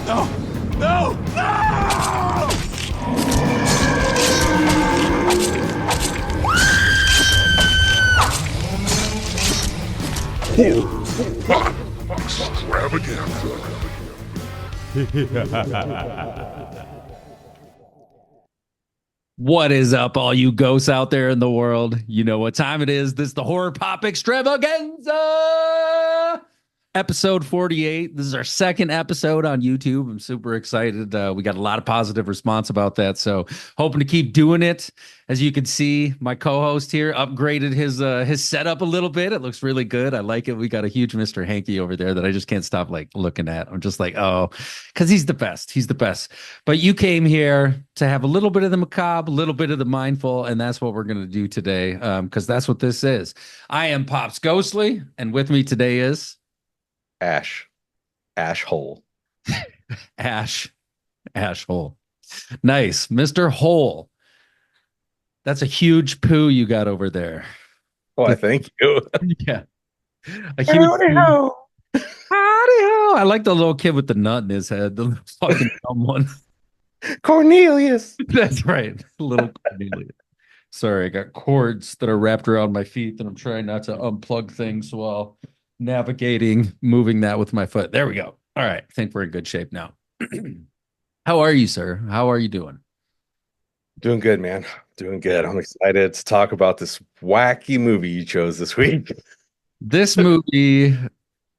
No! No! No! What is up, all you ghosts out there in the world? You know what time it is. This is the Horror Pop Extravaganza, episode 48. This is our second episode on YouTube. I'm super excited. We got a lot of positive response about that, so hoping to keep doing it. As you can see, my co-host here upgraded his setup a little bit. It looks really good. I like it. We got a huge Mr. Hanky over there that I just can't stop like looking at. I'm just like, oh, because he's the best. He's the best. But you came here to have a little bit of the macabre, a little bit of the mindful, and that's what we're going to do today, because that's what this is. I am Pops Ghostly, and with me today is Ash Hole. Ash Hole. Nice, Mr. Hole. That's a huge poo you got over there. Why, thank you. Yeah, a huge poo. Howdy ho! I like the little kid with the nut in his head, the little fucking dumb one. Cornelius. That's right, little Cornelius. Sorry, I got cords that are wrapped around my feet that I'm trying not to unplug things while navigating, moving that with my foot. There we go. All right, I think we're in good shape now. How are you, sir? How are you doing? Doing good, man. Doing good. I'm excited to talk about this wacky movie you chose this week. This movie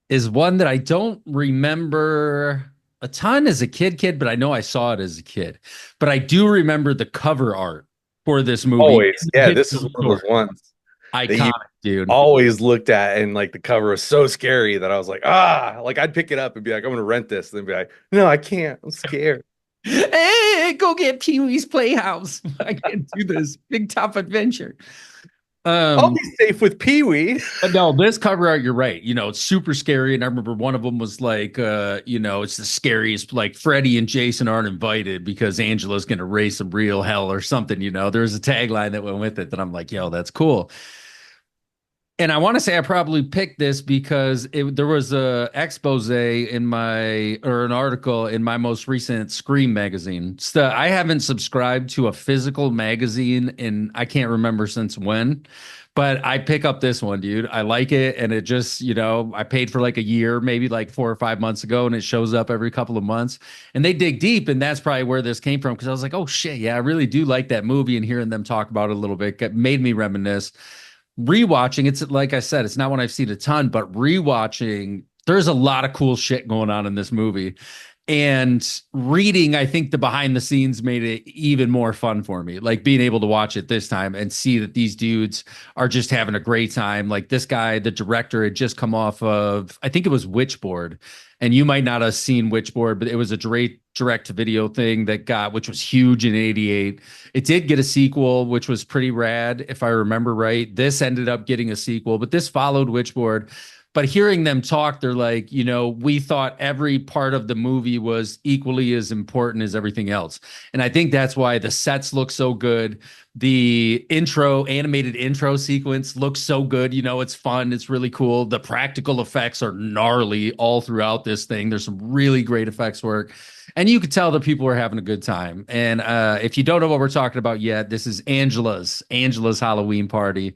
is one that I don't remember a ton as a kid, but I know I saw it as a kid. But I do remember the cover art for this movie. Always. Yeah, this is one of those ones iconic, dude. always looked at, and like the cover was so scary that I was like, like I'd pick it up and be like, I'm gonna rent this, and then be like, no, I can't. I'm scared. Hey, go get Pee-wee's Playhouse. I can't do this. Big Top Adventure. I'll be safe with Pee-wee. But no, this cover art, you're right. You know, it's super scary. And I remember one of them was like, it's the scariest, like Freddie and Jason aren't invited because Angela's going to raise some real hell or something. You know, there's a tagline that went with it that I'm like, yo, that's cool. And I want to say I probably picked this because there was a expose in an article in my most recent Scream magazine. So I haven't subscribed to a physical magazine in I can't remember since when, but I pick up this one, dude. I like it, and it just I paid for like a year, maybe like 4 or 5 months ago, and it shows up every couple of months. And they dig deep, and that's probably where this came from because I was like, oh shit, yeah, I really do like that movie, and hearing them talk about it a little bit made me reminisce. Rewatching, it's like I said, it's not one I've seen a ton, but rewatching, there's a lot of cool shit going on in this movie. And reading, I think the behind the scenes made it even more fun for me. Like being able to watch it this time and see that these dudes are just having a great time. Like this guy, the director, had just come off of, I think it was Witchboard. And you might not have seen Witchboard, but it was a direct to video thing which was huge in '88. It did get a sequel, which was pretty rad, if I remember right. This ended up getting a sequel, but this followed Witchboard. But hearing them talk, they're like, we thought every part of the movie was equally as important as everything else. And I think that's why the sets look so good. The animated intro sequence looks so good. It's fun. It's really cool. The practical effects are gnarly all throughout this thing. There's some really great effects work. And you could tell that people were having a good time. And if you don't know what we're talking about yet, this is Angela's Halloween Party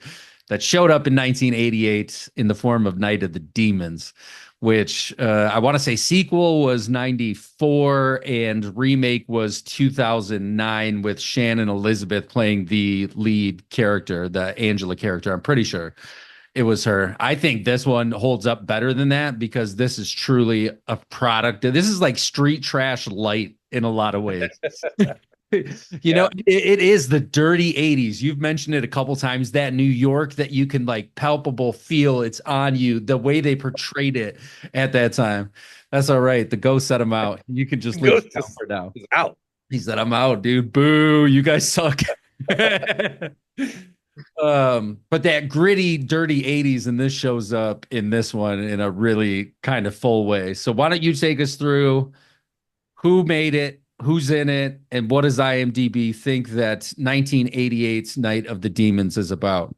that showed up in 1988 in the form of Night of the Demons, which I want to say sequel was 94 and remake was 2009 with Shannon Elizabeth playing the lead character, the Angela character. I'm pretty sure it was her. I think this one holds up better than that because this is truly a product. This is like street trash light in a lot of ways. It is the dirty 80s. You've mentioned it a couple times, that New York that you can like palpable feel it's on you, the way they portrayed it at that time. That's all right. The ghost set him out. You can just leave it for now. He's out. He said, I'm out, dude. Boo. You guys suck. But that gritty, dirty 80s, and this shows up in this one in a really kind of full way. So why don't you take us through who made it, who's in it, and what does IMDb think that 1988's Night of the Demons is about?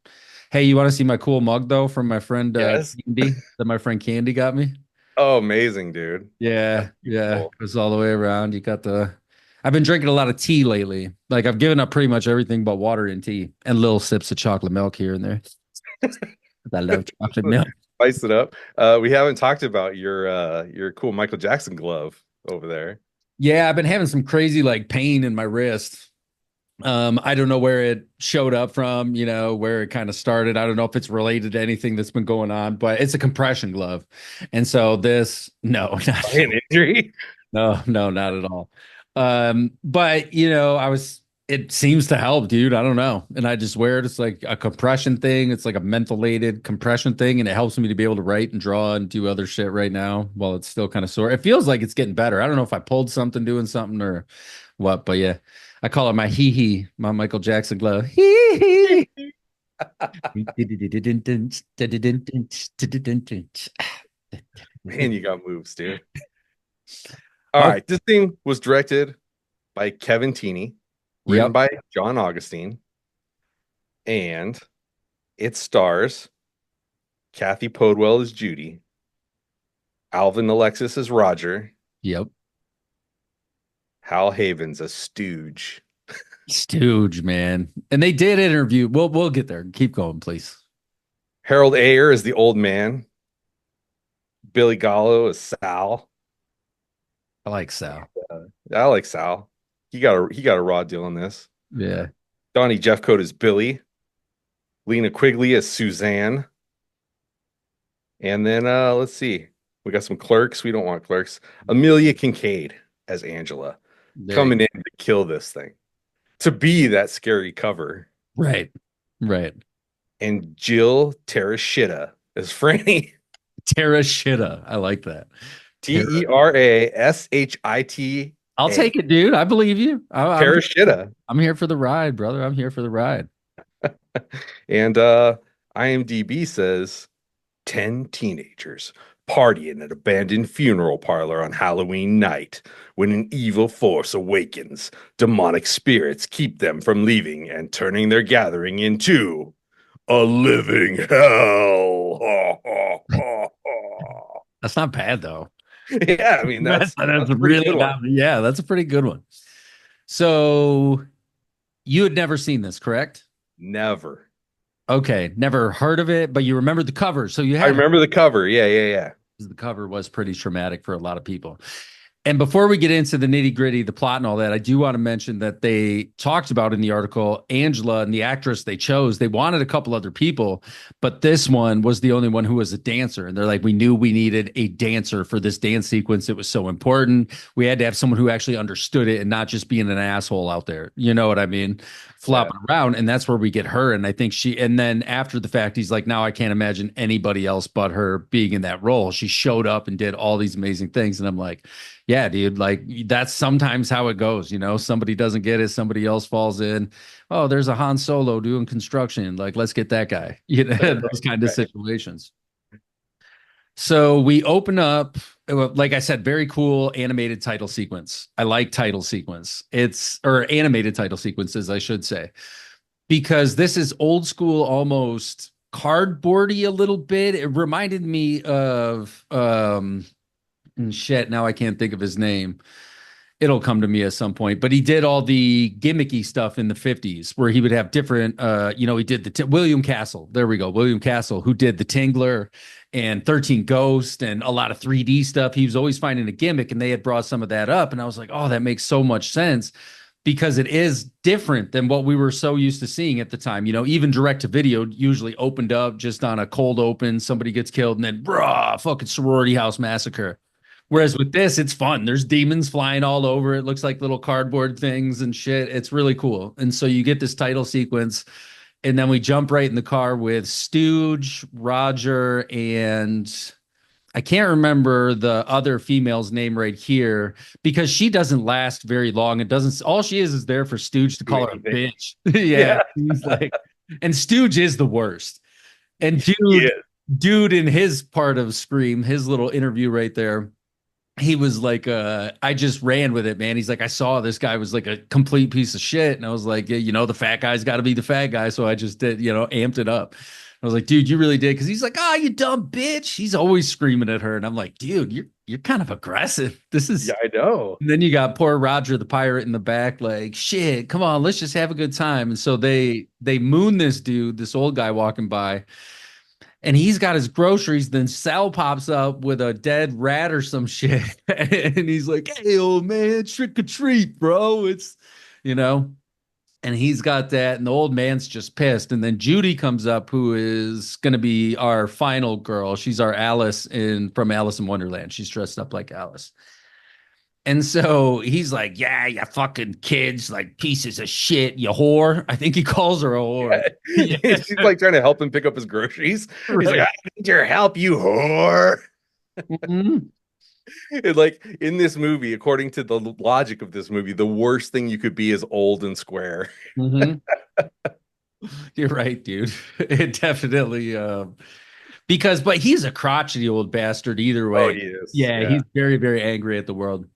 Hey, you want to see my cool mug though from my friend Yes. Candy that my friend Candy got me? Oh, amazing, dude. Yeah, That's yeah. cool. Goes all the way around. You got the I've been drinking a lot of tea lately. Like I've given up pretty much everything but water and tea and little sips of chocolate milk here and there. I love chocolate milk. Spice it up. We haven't talked about your cool Michael Jackson glove over there. Yeah, I've been having some crazy like pain in my wrist. I don't know where it showed up from, where it kind of started. I don't know if it's related to anything that's been going on, but it's a compression glove. And so this, no, not, An injury. no, not at all. But it seems to help, dude. I don't know. And I just wear it. It's like a compression thing. It's like a mentholated compression thing. And it helps me to be able to write and draw and do other shit right now while it's still kind of sore. It feels like it's getting better. I don't know if I pulled something doing something or what, but yeah, I call it my hee, my Michael Jackson glove. Hee hee. Man, you got moves, dude. All right. This thing was directed by Kevin Tini, written Yep. by John Augustine, and it stars Kathy Podwell as Judy, Alvin Alexis as Roger, Yep. Hal Havens as Stooge. Stooge, man. And they did interview. We'll get there. Keep going, please. Harold Ayer as the old man, Billy Gallo as Sal. I like Sal. I like Sal. He got a raw deal on this. Yeah. Donnie Jeffcoat as Billy, Lena Quigley as Suzanne, and then let's see, we got some clerks. We don't want clerks. Amelia Kincaid as Angela, coming in to kill this thing, to be that scary cover, Right. Right. and Jill Terashita as Franny. Terashita. I like that. Terashita. I'll take it, dude. I believe you. Terashita. I'm here for the ride, brother. I'm here for the ride. And IMDb says 10 teenagers party in an abandoned funeral parlor on Halloween night. When an evil force awakens, demonic spirits keep them from leaving and turning their gathering into a living hell. That's not bad though. Yeah, I mean that's that's a pretty really good one. yeah, that's a pretty good one. So you had never seen this, correct? Never. Okay, never heard of it, but you remember the cover. So you I had remember the cover. Yeah. the cover was pretty traumatic for a lot of people. And before we get into the nitty gritty, the plot and all that, I do want to mention that they talked about in the article, Angela and the actress they chose, they wanted a couple other people, but this one was the only one who was a dancer. And they're like, we knew we needed a dancer for this dance sequence. It was so important. We had to have someone who actually understood it and not just being an asshole out there. You know what I mean? Flopping around. And that's where we get her. And I think and then after the fact, he's like, now I can't imagine anybody else but her being in that role. She showed up and did all these amazing things. And I'm like, yeah, dude, like that's sometimes how it goes. Somebody doesn't get it, somebody else falls in. Oh, there's a Han Solo doing construction. Like, let's get that guy. Those kind of situations. So we open up, like I said, very cool animated title sequence. I like title sequence. Or animated title sequences, I should say, because this is old school, almost cardboardy a little bit. It reminded me of shit, now I can't think of his name. It'll come to me at some point, but he did all the gimmicky stuff in the 50s where he would have different he did the William Castle. There we go. William Castle, who did the Tingler and 13 Ghost and a lot of 3D stuff. He was always finding a gimmick, and they had brought some of that up, and I was like, oh, that makes so much sense, because it is different than what we were so used to seeing at the time. Even direct to video usually opened up just on a cold open, somebody gets killed, and then fucking sorority house massacre. Whereas with this, it's fun. There's demons flying all over. It looks like little cardboard things and shit. It's really cool. And so you get this title sequence, and then we jump right in the car with Stooge, Roger, and I can't remember the other female's name right here, because she doesn't last very long. It doesn't. All she is there for Stooge to call her a bitch. Yeah. He's like, and Stooge is the worst. And dude in his part of Scream, his little interview right there, he was like, I just ran with it, man. He's like, I saw this guy was like a complete piece of shit. And I was like, yeah, the fat guy's got to be the fat guy. So I just did, amped it up. I was like, dude, you really did. Cause he's like, oh, you dumb bitch. He's always screaming at her. And I'm like, dude, you're kind of aggressive. This is Yeah, I know. And then you got poor Roger the pirate in the back, like, shit, come on, let's just have a good time. And so they moon this dude, this old guy walking by, and he's got his groceries. Then Sal pops up with a dead rat or some shit. And he's like, hey, old man, trick or treat, bro. It's, you know, and he's got that, and the old man's just pissed. And then Judy comes up, who is going to be our final girl. She's our Alice from Alice in Wonderland. She's dressed up like Alice. And so he's like, yeah, you fucking kids, like pieces of shit, you whore. I think he calls her a whore. Yeah. She's like trying to help him pick up his groceries. He's like, I need your help, you whore. Mhm. And like in this movie, according to the logic of this movie, the worst thing you could be is old and square. Mhm. You're right, dude. It definitely, but he's a crotchety old bastard either way. Oh, he is. Yeah, he's very, very angry at the world.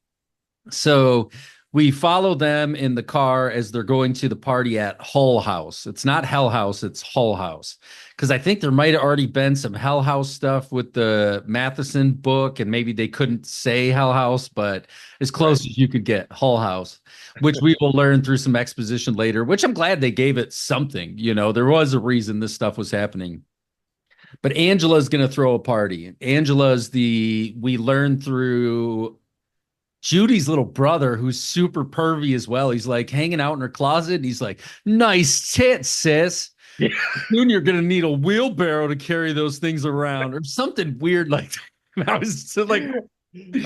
So we follow them in the car as they're going to the party at Hull House. It's not Hell House, it's Hull House. Because I think there might have already been some Hell House stuff with the Matheson book, and maybe they couldn't say Hell House, but as close as you could get, Hull House, which we will learn through some exposition later, which I'm glad they gave it something. You know, there was a reason this stuff was happening. But Angela's going to throw a party. We learn through Judy's little brother, who's super pervy as well. He's like hanging out in her closet. And he's like, nice tits, sis. Yeah. Soon you're going to need a wheelbarrow to carry those things around or something weird like that. I was so like,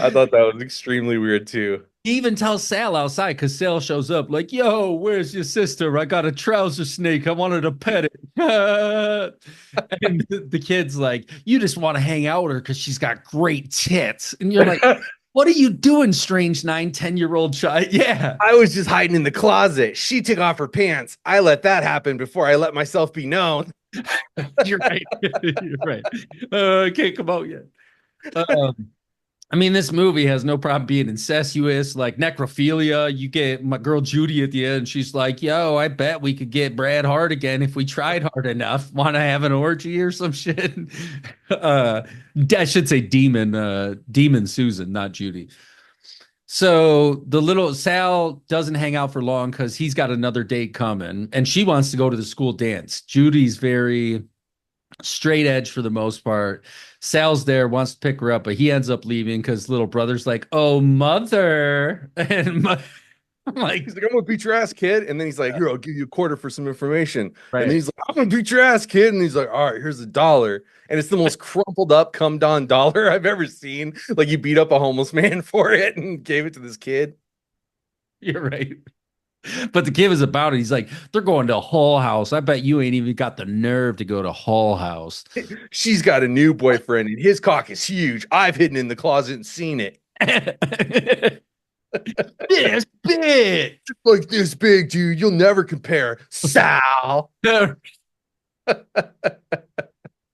I thought that was extremely weird too. he even tells Sal outside because Sal shows up like, yo, where's your sister? I got a trouser snake. I wanted to pet it. And the kid's like, you just want to hang out with her because she's got great tits. And you're like, what are you doing, strange 9-10-year-old child? Yeah. I was just hiding in the closet. She took off her pants. I let that happen before I let myself be known. You're right. You're right. I can't come out yet. I mean, this movie has no problem being incestuous, like necrophilia. You get my girl Judy at the end. She's like, yo, I bet we could get Brad Hart again if we tried hard enough. Want to have an orgy or some shit? I should say Demon Susan, not Judy. So the little Sal doesn't hang out for long because he's got another date coming and she wants to go to the school dance. Judy's very straight edge for the most part. Sal's there, wants to pick her up, but he ends up leaving because little brother's like, oh, mother. And I'm like, he's like, I'm gonna beat your ass, kid. And then he's like, here, I'll give you a quarter for some information. Right. And then he's like, I'm gonna beat your ass, kid. And he's like, all right, here's $1. And it's the most crumpled up, come down dollar I've ever seen. Like you beat up a homeless man for it and gave it to this kid. You're right. But the kid was about it. He's like, they're going to Hull House. I bet you ain't even got the nerve to go to Hull House. She's got a new boyfriend and his cock is huge. I've hidden in the closet and seen it. This big. Like this big, dude. You'll never compare. Sal. That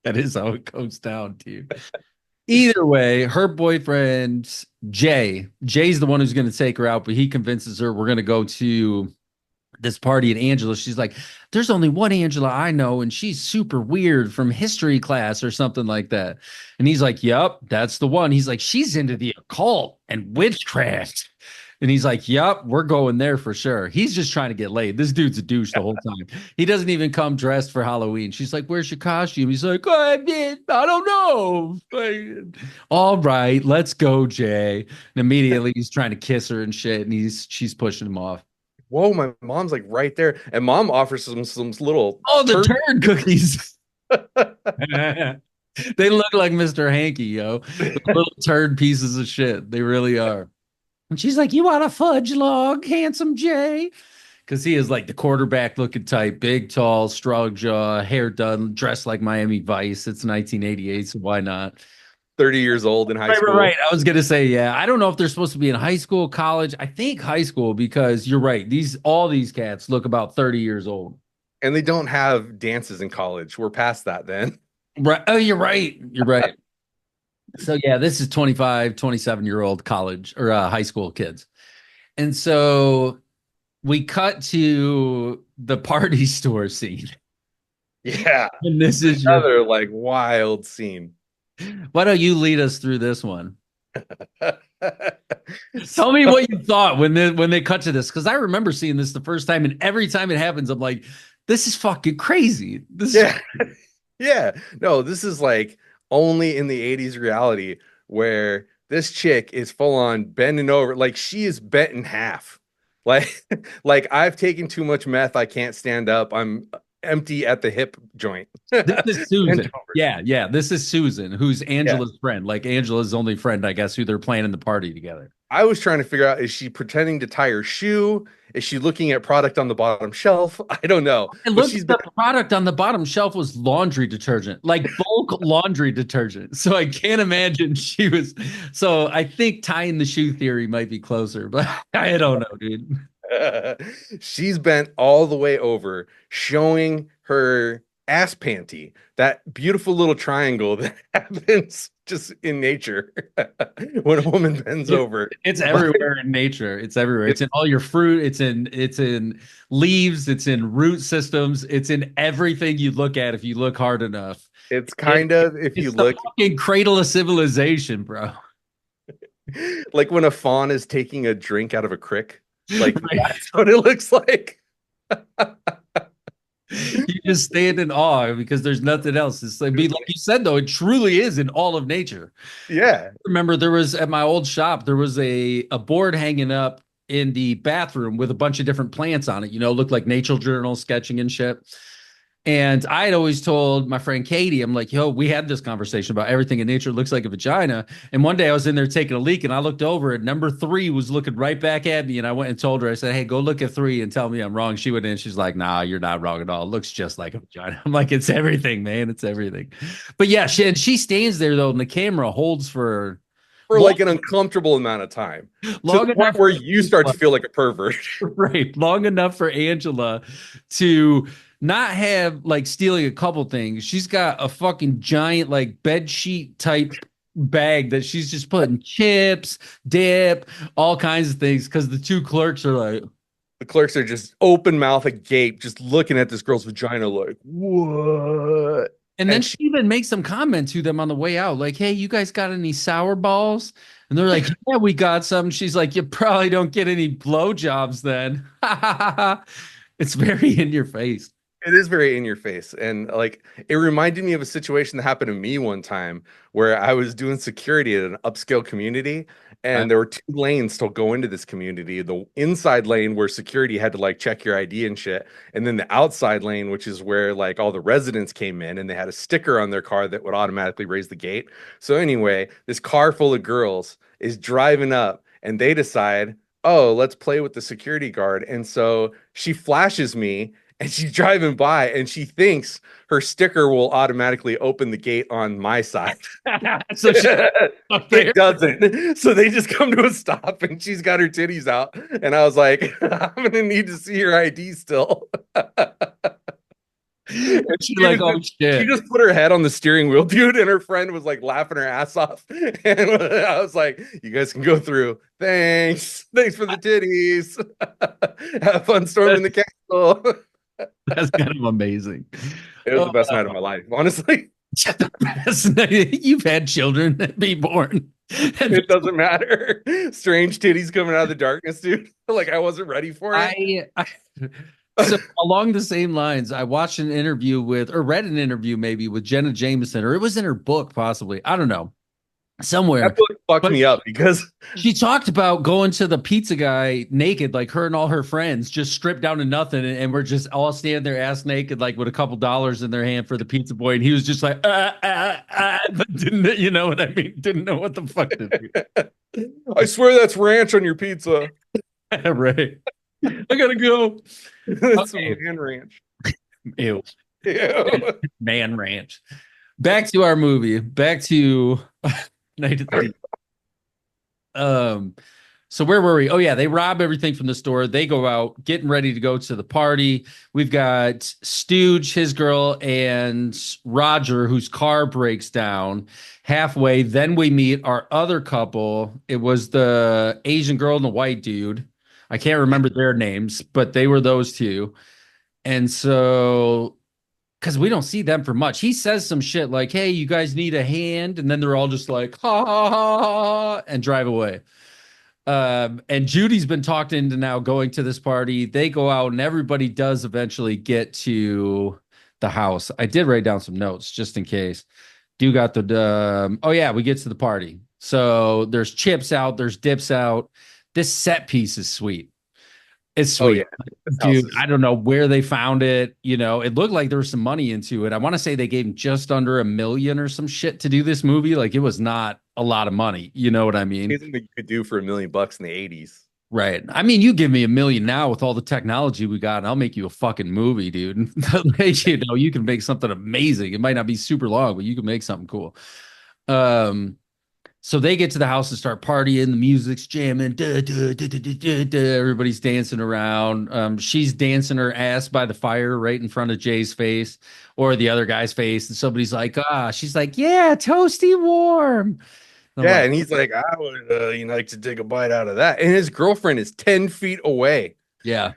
is how it goes down, dude. Either way, her boyfriend, Jay's the one who's going to take her out, but he convinces her we're going to go to this party at Angela. She's like, there's only one Angela I know, and she's super weird from history class or something like that. And he's like, yep, that's the one. He's like, she's into the occult and witchcraft. And he's like, yep, we're going there for sure. He's just trying to get laid. This dude's a douche the whole time. He doesn't even come dressed for Halloween. She's like, where's your costume? He's like, I don't know. Like, all right, let's go, Jay. And immediately he's trying to kiss her and shit. And she's pushing him off. Whoa, my mom's like right there. And mom offers some little the turd cookies. They look like Mr. Hanky, yo. The little turd pieces of shit. They really are. And she's like, you want a fudge log, handsome Jay? Because he is like the quarterback looking type, big, tall, strong jaw, hair done, dressed like Miami Vice. It's 1988, so why not? 30 years old in high school. Right. I was going to say, yeah. I don't know if they're supposed to be in high school, college. I think high school because you're right. All these cats look about 30 years old. And they don't have dances in college. We're past that then. Right. Oh, you're right. You're right. So yeah, this is 25, 27-year-old college or high school kids. And so we cut to the party store scene. Yeah. And this is your. Another like wild scene. Why don't you lead us through this one? Tell me So, what you thought when they cut to this, because I remember seeing this the first time, and every time it happens, I'm like, this is fucking crazy. This is yeah. Yeah. No, this is like only in the 80s reality where this chick is full on bending over. Like she is bent in half. Like, like I've taken too much meth. I can't stand up. I'm empty at the hip joint. this is Bent Susan. over. Yeah, yeah. This is Susan, who's Yeah. Angela's friend. Like Angela's only friend, I guess, who they're planning the party together. I was trying to figure out, is she pretending to tie her shoe? Is she looking at product on the bottom shelf? I don't know. And But look, she's been the product on the bottom shelf was laundry detergent, like bulk laundry detergent. So I can't imagine she was. So I think tying the shoe theory might be closer, but I don't know, dude. she's bent all the way over, showing her ass panty, that beautiful little triangle that happens just in nature when a woman bends It- over. It's everywhere in nature. It's everywhere. It's in all your fruit. It's in leaves. It's in root systems. It's in everything you look at if you look hard enough. It's It, kind of, if you it's the look, fucking cradle of civilization, bro. like when a fawn is taking a drink out of a crick. Like Right? that's what it looks like. You just stand in awe because there's nothing else. It's like, like you said, though, it truly is in all of nature. Yeah. Remember, there was at my old shop, there was a board hanging up in the bathroom with a bunch of different plants on it, looked like nature journal sketching and shit. And I had always told my friend Katie, I'm like, yo, we had this conversation about everything in nature looks like a vagina. And one day I was in there taking a leak and I looked over and number 3 was looking right back at me. And I went and told her, I said, hey, go look at 3 and tell me I'm wrong. She went in, she's like, nah, you're not wrong at all. It looks just like a vagina. I'm like, it's everything, man. It's everything. But yeah, she stands there though, and the camera holds for For long, like an uncomfortable amount of time. To long the point enough where you start to feel like a pervert. right, long enough for Angela to not have like stealing a couple things. She's got a fucking giant like bed sheet type bag that she's just putting chips, dip, all kinds of things because the 2 clerks are like, The clerks are just open mouth agape, just looking at this girl's vagina like, what? and then And she even makes some comment to them on the way out, like, hey, you guys got any sour balls? And they're like, yeah, we got some. She's like, you probably don't get any blowjobs then. It's very in your face. it is very in your face. And like, it reminded me of a situation that happened to me one time where I was doing security at an upscale community. Uh, And there were 2 lanes to go into this community. The inside lane where security had to like check your ID and shit. And then the outside lane, which is where like all the residents came in and they had a sticker on their car that would automatically raise the gate. So anyway, this car full of girls is driving up and they decide, oh, let's play with the security guard. And so she flashes me and she's driving by and she thinks her sticker will automatically open the gate on my side. so she's up there. It doesn't. So they just come to a stop and she's got her titties out. And I was like, I'm gonna need to see your ID still. And she's like, oh She shit. just put her head on the steering wheel, dude, and her friend was like laughing her ass off. And I was like, you guys can go through. Thanks. Thanks for the titties. Have fun storming the castle. That's kind of amazing. It was the best night of my life, honestly. The best night. You've had children be born. It doesn't matter. Strange titties coming out of the darkness, dude. Like I wasn't ready for it. So along the same lines, I watched an interview with, or read an interview maybe with Jenna Jameson, or it was in her book, possibly. I don't know, somewhere. That book fucked But me up because she talked about going to the pizza guy naked, like her and all her friends, just stripped down to nothing, and we're just all standing there ass naked, like with a couple dollars in their hand for the pizza boy, and he was just like, but didn't, you know what I mean? Didn't know what the fuck to do. I swear that's ranch on your pizza. Right. I gotta go. That's Okay. some man ranch. Ew. Ew. Man Ranch. Back to our movie. Back to Night at the so where were we? Oh yeah, they rob everything from the store. They go out, getting ready to go to the party. We've got Stooge, his girl, and Roger, whose car breaks down halfway. Then we meet our other couple. It was the Asian girl and the white dude. I can't remember their names, but they were those two. And so because we don't see them for much. He says some shit like, "Hey, you guys need a hand," and then they're all just like, "Ha ha ha ha," and drive away. And Judy's been talked into now going to this party. They go out, and everybody does eventually get to the house. I did write down some notes just in case. Do got the oh yeah, we get to the party. So there's chips out, there's dips out. This set piece is sweet. It's Oh sweet. yeah, this house Dude, is I don't know where they found it. You know, it looked like there was some money into it. I want to say they gave him just under $1 million or some shit to do this movie. Like it was not a lot of money. You know what I mean? amazing that you could do for $1 million in the 80s. Right. I mean, you give me $1 million now with all the technology we got, and I'll make you a fucking movie, dude. You know, you can make something amazing. It might not be super long, but you can make something cool. So they get to the house and start partying. The music's jamming. Duh, duh, duh, duh, duh, duh, duh. Everybody's dancing around. She's dancing her ass by the fire right in front of Jay's face or the other guy's face. And somebody's like, she's like, yeah, toasty warm. And I'm Yeah, like, and he's like, I would like to take a bite out of that. And his girlfriend is 10 feet away. yeah,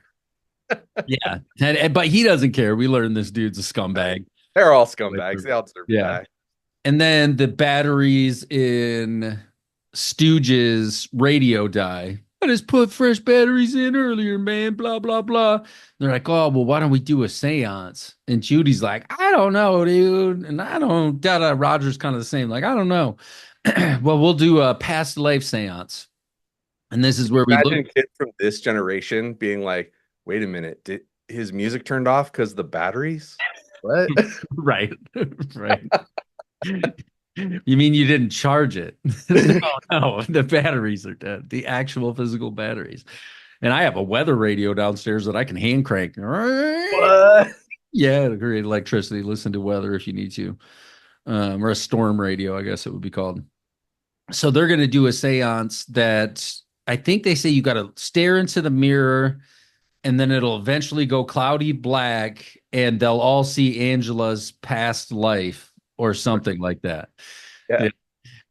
yeah. But he doesn't care. We learned this dude's a scumbag. They're all scumbags. They all deserve to Yeah. die. And then the batteries in Stooge's radio die. I just put fresh batteries in earlier, man. Blah, blah, blah. They're like, oh, well, why don't we do a seance? And Judy's like, I don't know, dude. And I don't, Roger's kind of the same. Like, I don't know. Well, we'll do a past life seance. And this is where we Imagine look. a kid from this generation being like, wait a minute, did his music turned off because the batteries? What? Right. Right. You mean you didn't charge it? No, the batteries are dead. The actual physical batteries. And I have a weather radio downstairs that I can hand crank. What? Yeah, to create electricity. Listen to weather if you need to. Or a storm radio, I guess it would be called. So they're going to do a seance that I think they say you got to stare into the mirror and then it'll eventually go cloudy black and they'll all see Angela's past life or something like that. Yeah.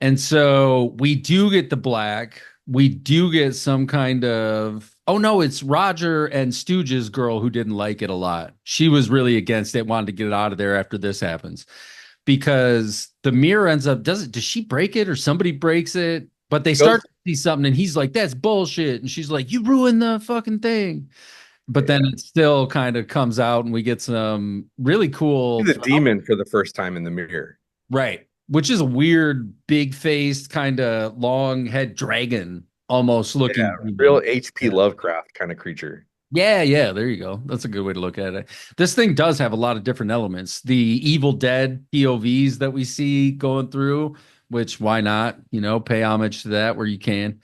And so we do get the black. We do get some kind of, oh no, it's Roger and Stooge's girl who didn't like it a lot. She was really against it, wanted to get it out of there after this happens. Because the mirror ends up, does she break it or somebody breaks it? But they start to see something and he's like, that's bullshit. And she's like, you ruined the fucking thing. But then it still kind of comes out and we get some really cool. He's a demon for the first time in the mirror. Right. Which is a weird, big faced, kind of long head dragon almost looking. Yeah, real H.P. Lovecraft kind of creature. Yeah, yeah, there you go. That's a good way to look at it. This thing does have a lot of different elements. The Evil Dead POVs that we see going through, which why not, pay homage to that where you can.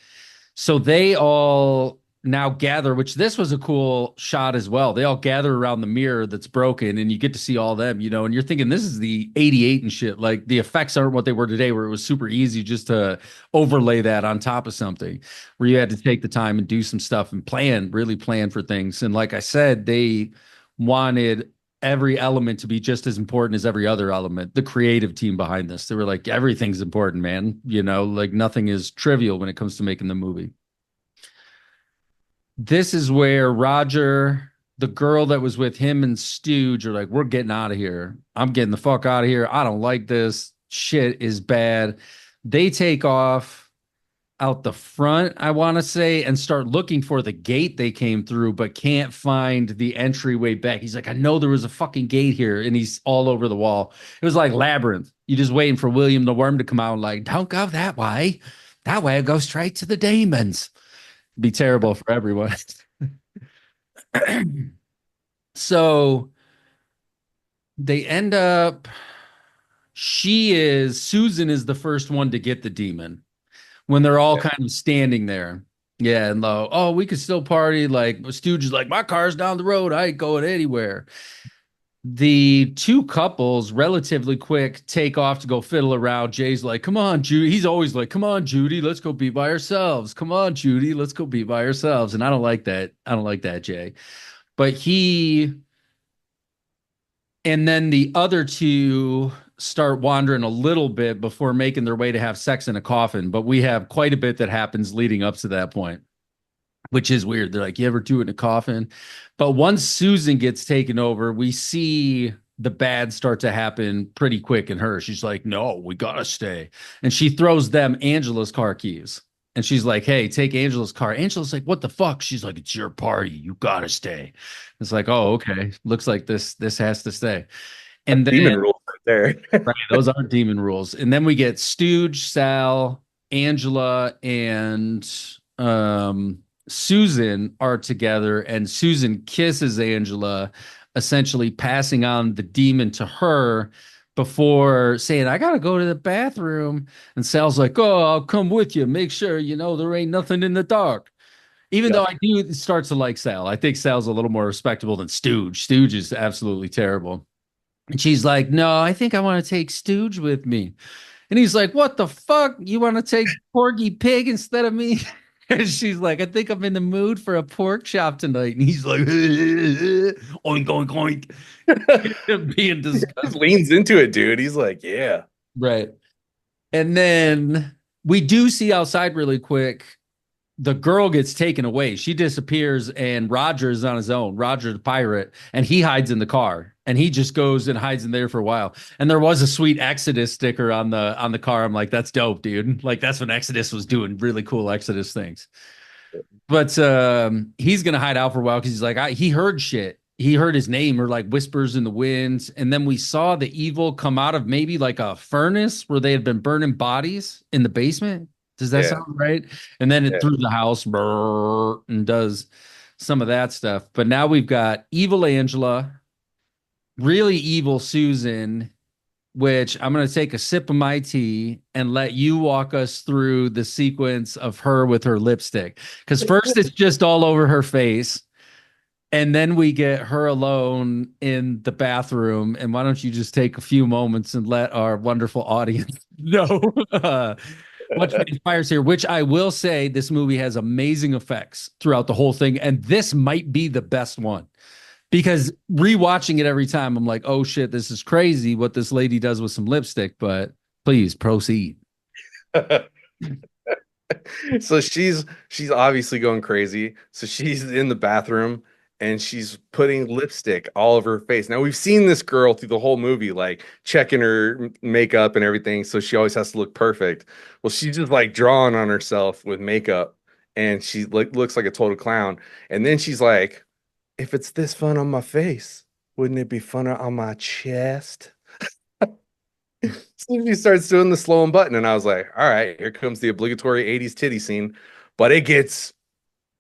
So they all now gather, which this was a cool shot as well. They all gather around the mirror that's broken and you get to see all them, and you're thinking this is the 88 and shit. Like the effects aren't what they were today, where it was super easy just to overlay that on top of something, where you had to take the time and do some stuff and really plan for things. And like I said, they wanted every element to be just as important as every other element. The creative team behind this, they were like, everything's important, man. Like nothing is trivial when it comes to making the movie. This is where Roger, the girl that was with him and Stooge are like, we're getting out of here. I'm getting the fuck out of here. I don't like this. Shit is bad. They take off out the front, I want to say, and start looking for the gate they came through, but can't find the entryway back. He's like, I know there was a fucking gate here, and he's all over the wall. It was like Labyrinth. You just waiting for William the Worm to come out and like, don't go that way. That way it goes straight to the demons. Be terrible for everyone. So they end up, Susan is the first one to get the demon when they're all kind of standing there. Yeah, and we could still party. Like Stooge is like, my car's down the road. I ain't going anywhere. The two couples relatively quick take off to go fiddle around. Jay's like, come on, Judy. He's always like, come on, Judy, let's go be by ourselves. Come on, Judy, let's go be by ourselves. And I don't like that. I don't like that, Jay. But and then the other two start wandering a little bit before making their way to have sex in a coffin. But we have quite a bit that happens leading up to that point, which is weird. They're like, you ever do it in a coffin? But once Susan gets taken over, we see the bad start to happen pretty quick in her. She's like, no, we gotta stay. And she throws them Angela's car keys. And she's like, hey, take Angela's car. Angela's like, what the fuck? She's like, it's your party. You gotta stay. It's like, oh, okay. Looks like this has to stay. And then Demon rules right there. right, those aren't demon rules. And then we get Stooge, Sal, Angela, and Susan are together, and Susan kisses Angela, essentially passing on the demon to her before saying, I gotta go to the bathroom. And Sal's like, oh, I'll come with you. Make sure you know there ain't nothing in the dark. Even though I do start to like Sal. I think Sal's a little more respectable than Stooge. Stooge is absolutely terrible. And she's like, no, I think I want to take Stooge with me. And he's like, what the fuck? You want to take Porky Pig instead of me? And she's like, I think I'm in the mood for a pork chop tonight. And he's like, oink, oink, oink. Being disgusted. Leans into it, dude. He's like, yeah. Right. And then we do see outside really quick. The girl gets taken away. She disappears, and Roger is on his own. Roger the pirate, and he hides in the car, and he just goes and hides in there for a while. And there was a sweet Exodus sticker on the car. I'm like, that's dope, dude. Like that's when Exodus was doing really cool Exodus things. But he's gonna hide out for a while because he's like, he heard shit. He heard his name or like whispers in the winds, and then we saw the evil come out of maybe like a furnace where they had been burning bodies in the basement. Does that sound right? And then it through the house and does some of that stuff. But now we've got evil Angela, really evil Susan, which I'm going to take a sip of my tea and let you walk us through the sequence of her with her lipstick. Because first it's just all over her face. And then we get her alone in the bathroom. And why don't you just take a few moments and let our wonderful audience know what transpires here, which I will say this movie has amazing effects throughout the whole thing. And this might be the best one because rewatching it every time, I'm like, oh shit, this is crazy what this lady does with some lipstick, but please proceed. So she's obviously going crazy. So she's in the bathroom and she's putting lipstick all over her face. Now we've seen this girl through the whole movie, like checking her makeup and everything. So she always has to look perfect. Well, she's just like drawing on herself with makeup and she looks like a total clown. And then she's like, if it's this fun on my face, wouldn't it be funner on my chest? So she starts doing the slow button. And I was like, all right, here comes the obligatory 80s titty scene. But it gets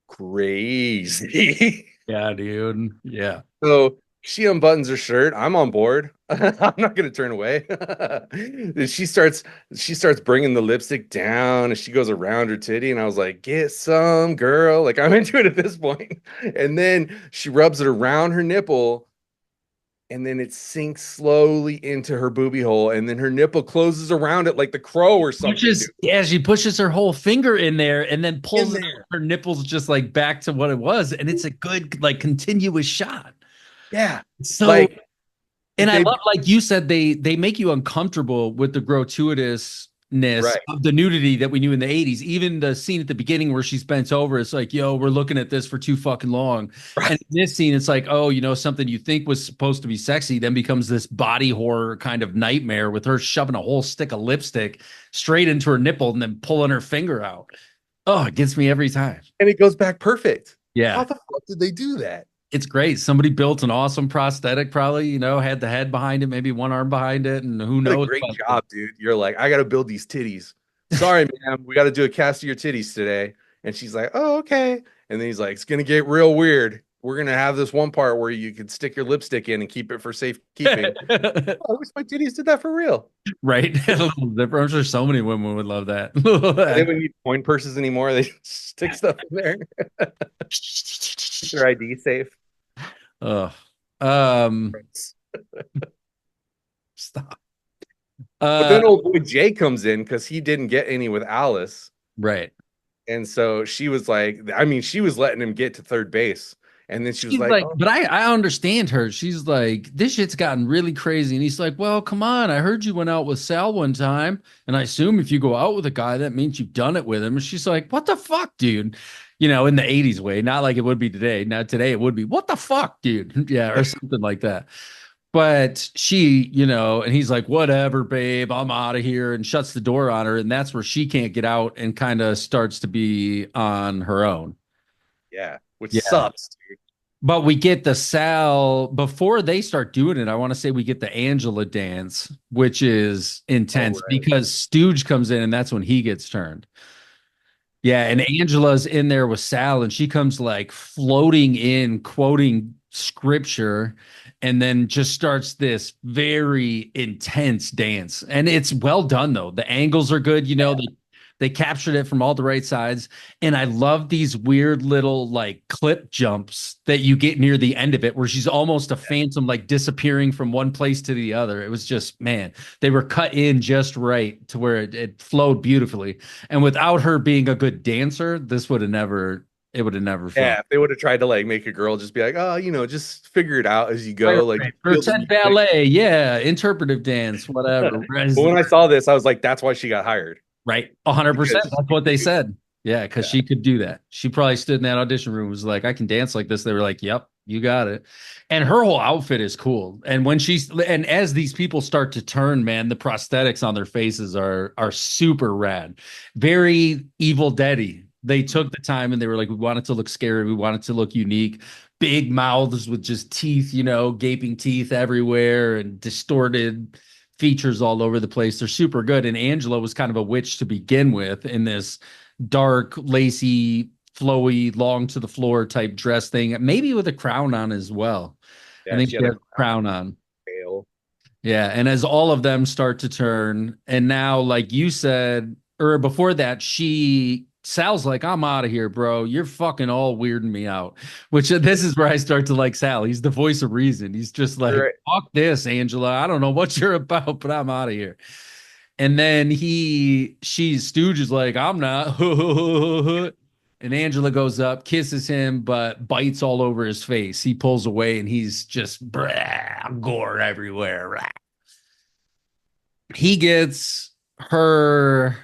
crazy. Yeah, dude. Yeah. So she unbuttons her shirt. I'm on board. I'm not gonna turn away. she starts bringing the lipstick down, and she goes around her titty. And I was like, "Get some, girl!" Like I'm into it at this point. And then she rubs it around her nipple, and then it sinks slowly into her booby hole, and then her nipple closes around it like the crow or something. She pushes her whole finger in there and then pulls her nipples just like back to what it was, and it's a good like continuous shot. Yeah, so like, and I love, like you said, they make you uncomfortable with the gratuitousness of the nudity that we knew in the 80s. Even the scene at the beginning where she's bent over, it's like, yo, we're looking at this for too fucking long. Right. And in this scene, it's like, oh, you know, something you think was supposed to be sexy then becomes this body horror kind of nightmare with her shoving a whole stick of lipstick straight into her nipple and then pulling her finger out. Oh, it gets me every time. And it goes back perfect. Yeah. How the fuck did they do that? It's great. Somebody built an awesome prosthetic, probably, you know, had the head behind it, maybe one arm behind it, and who knows. Great job, dude. You're like, I got to build these titties. Sorry, ma'am, we got to do a cast of your titties today. And she's like, oh, okay. And then he's like, it's going to get real weird. We're going to have this one part where you can stick your lipstick in and keep it for safekeeping. I wish my titties did that for real. Right. I'm sure so many women would love that. They wouldn't need coin purses anymore. They stick stuff in there. Keep their ID safe. Stop. But then old boy Jay comes in because he didn't get any with Alice. Right. And so she was like, I mean, she was letting him get to third base. And then she's like, oh. But I understand her. She's like, this shit's gotten really crazy. And he's like, well, come on. I heard you went out with Sal one time. And I assume if you go out with a guy, that means you've done it with him. And she's like, what the fuck, dude? You know, in the 80s way, not like it would be today. Now, today it would be, what the fuck, dude? Yeah, or something like that. But she, and he's like, whatever, babe, I'm out of here, and shuts the door on her. And that's where she can't get out and kind of starts to be on her own. Yeah, which Yeah. sucks, dude. But we get the Sal before they start doing it. I want to say we get the Angela dance, which is Oh, intense right. because Stooge comes in and that's when he gets turned. Yeah, and Angela's in there with Sal, and she comes like floating in, quoting scripture, and then just starts this very intense dance. And it's well done, though. The angles are good, they captured it from all the right sides. And I love these weird little like clip jumps that you get near the end of it, where she's almost a phantom, like disappearing from one place to the other. It was just, man, they were cut in just right to where it flowed beautifully. And without her being a good dancer, it would have never flown. Yeah, if they would have tried to like make a girl just be like, oh, just figure it out as you Right, go, like right. feel the Pretend music. ballet, yeah, interpretive dance, whatever. But when I saw this, I was like, that's why she got hired. Right, 100%. Because That's what they said. Yeah, because yeah. she could do that. She probably stood in that audition room, was like, I can dance like this. They were like, yep, you got it. And her whole outfit is cool. And as these people start to turn, man, the prosthetics on their faces are super rad. Very Evil Dead-y. They took the time and they were like, we want it to look scary. We want it to look unique. Big mouths with just teeth, gaping teeth everywhere and distorted features all over the place. They're super good. And Angela was kind of a witch to begin with in this dark, lacy, flowy, long to the floor type dress thing, maybe with a crown on as well. I Yeah, think she she had a had a crown on. tail. Yeah. And as all of them start to turn, and now, like you said, or before that, Sal's like, I'm out of here, bro. You're fucking all weirding me out. Which this is where I start to like Sal. He's the voice of reason. He's just like, Right. fuck this, Angela. I don't know what you're about, but I'm out of here. And then Stooge is like, I'm not. And Angela goes up, kisses him, but bites all over his face. He pulls away and he's just gore everywhere. He gets her,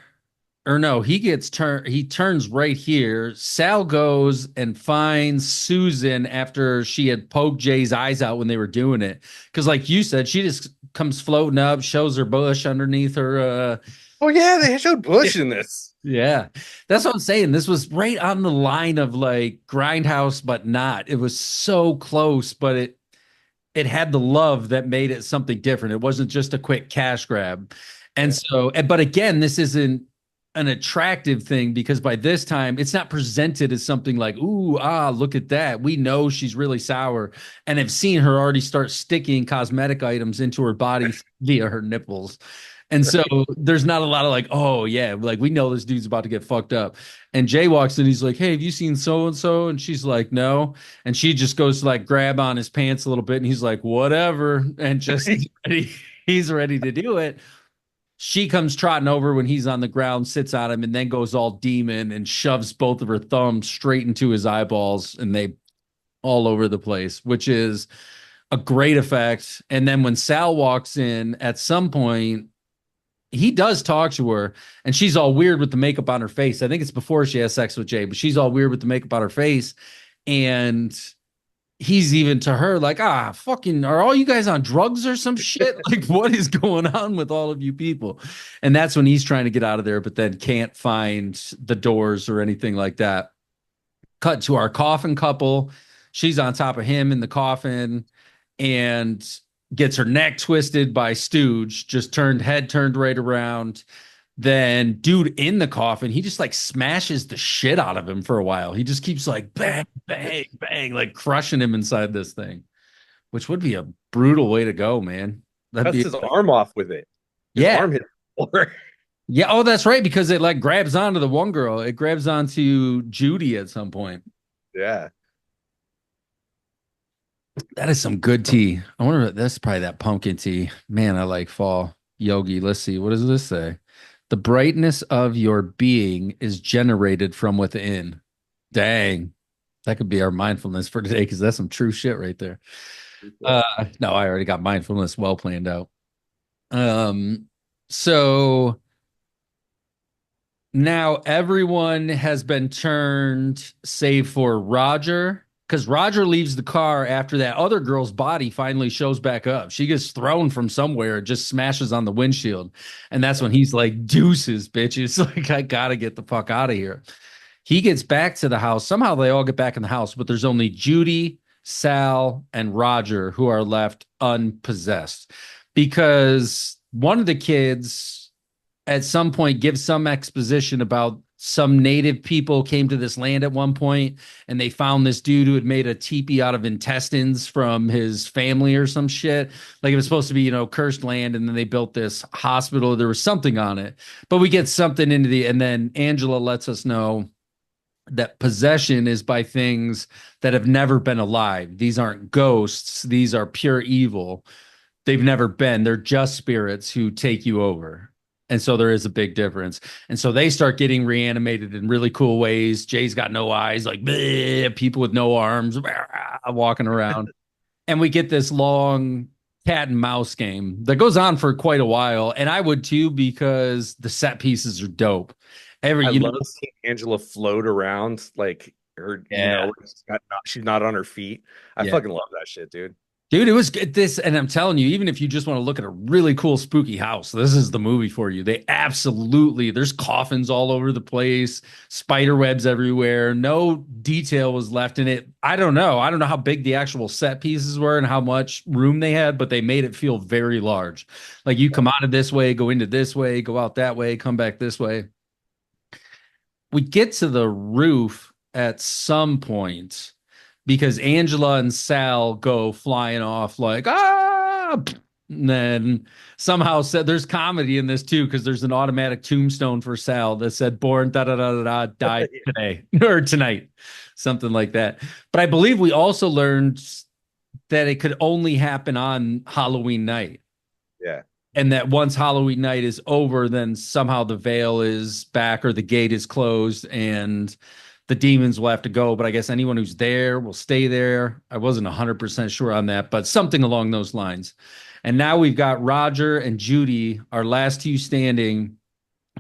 or no, he turns right here. Sal goes and finds Susan after she had poked Jay's eyes out when they were doing it. Because, like you said, she just comes floating up, shows her bush underneath her. Oh yeah, they showed Bush in this. Yeah, that's what I'm saying. This was right on the line of like Grindhouse, but not. It was so close, but it had the love that made it something different. It wasn't just a quick cash grab. And Yeah. so, but again, this isn't an attractive thing because by this time it's not presented as something like, ooh, look at that. We know she's really sour and have seen her already start sticking cosmetic items into her body via her nipples. And so there's not a lot of like, oh yeah, like we know this dude's about to get fucked up. And Jay walks in, he's like, hey, have you seen so and so? And she's like, no. And she just goes to like grab on his pants a little bit, and he's like, whatever, and just he's ready to do it. She comes trotting over when he's on the ground, sits on him, and then goes all demon and shoves both of her thumbs straight into his eyeballs, and they all over the place, which is a great effect. And then when Sal walks in at some point, he does talk to her, and she's all weird with the makeup on her face. I think it's before she has sex with Jay, but she's all weird with the makeup on her face. And he's even to her like, fucking, are all you guys on drugs or some shit? Like, what is going on with all of you people? And that's when he's trying to get out of there, but then can't find the doors or anything like that. Cut to our coffin couple. She's on top of him in the coffin and gets her neck twisted by Stooge, just turned right around. Then dude in the coffin, he just like smashes the shit out of him for a while. He just keeps like bang, bang, bang, like crushing him inside this thing, which would be a brutal way to go, man. That'd Cuts be his arm off with it. His yeah. arm hit the floor. Yeah, oh, that's right, because it like grabs onto the one girl. It grabs onto Judy at some point. Yeah. That is some good tea. I wonder if that's probably that pumpkin tea. Man, I like fall. Yogi, let's see. What does this say? The brightness of your being is generated from within. Dang. That could be our mindfulness for today because that's some true shit right there. No, I already got mindfulness well planned out. So now everyone has been turned save for Roger, because Roger leaves the car after that other girl's body finally shows back up. She gets thrown from somewhere, just smashes on the windshield. And that's when he's like, deuces, bitches. Like, I gotta get the fuck out of here. He gets back to the house. Somehow they all get back in the house, but there's only Judy, Sal, and Roger who are left unpossessed because one of the kids at some point gives some exposition about some native people came to this land at one point and they found this dude who had made a teepee out of intestines from his family or some shit. Like it was supposed to be, cursed land. And then they built this hospital. There was something on it, but we get something and then Angela lets us know that possession is by things that have never been alive. These aren't ghosts. These are pure evil. They've never been. They're just spirits who take you over. And so there is a big difference. And so they start getting reanimated in really cool ways. Jay's got no eyes, like bleh, people with no arms walking around. And we get this long cat and mouse game that goes on for quite a while. And I would too, because the set pieces are dope. I love seeing Angela float around like her, she's not on her feet. I fucking love that shit, dude. Dude, it was this, and I'm telling you, even if you just want to look at a really cool spooky house, this is the movie for you. They absolutely, there's coffins all over the place, spider webs everywhere. No detail was left in it. I don't know how big the actual set pieces were and how much room they had, but they made it feel very large. Like you come out of this way, go into this way, go out that way, come back this way. We get to the roof at some point because Angela and Sal go flying off like, and then somehow said there's comedy in this too, because there's an automatic tombstone for Sal that said born died today or tonight, something like that. But I believe we also learned that it could only happen on Halloween night. Yeah. And that once Halloween night is over, then somehow the veil is back or the gate is closed and the demons will have to go. But I guess anyone who's there will stay there. I wasn't 100% sure on that, but something along those lines. And now we've got Roger and Judy, our last two standing,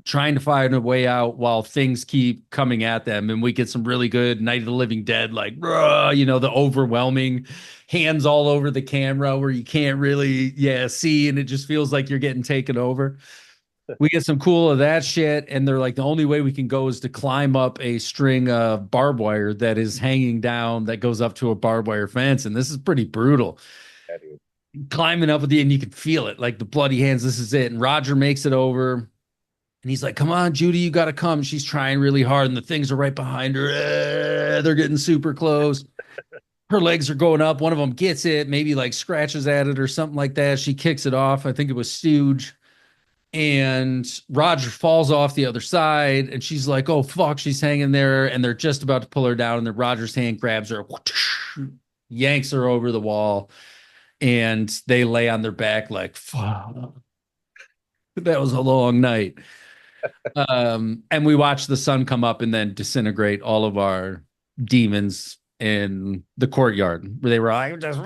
trying to find a way out while things keep coming at them. And we get some really good Night of the Living Dead, like, the overwhelming hands all over the camera where you can't really, see. And it just feels like you're getting taken over. We get some cool of that shit. And they're like, the only way we can go is to climb up a string of barbed wire that is hanging down that goes up to a barbed wire fence. And this is pretty brutal. Climbing up with you, and you can feel it, like the bloody hands. This is it. And Roger makes it over. And he's like, come on, Judy, you got to come. She's trying really hard, and the things are right behind her. They're getting super close. Her legs are going up. One of them gets it, maybe like scratches at it or something like that. She kicks it off. I think it was Stooge. And Roger falls off the other side, and she's like, oh, fuck, she's hanging there. And they're just about to pull her down, and then Roger's hand grabs her, yanks her over the wall, and they lay on their back like, fuck. That was a long night. And we watch the sun come up and then disintegrate all of our demons in the courtyard where they were like just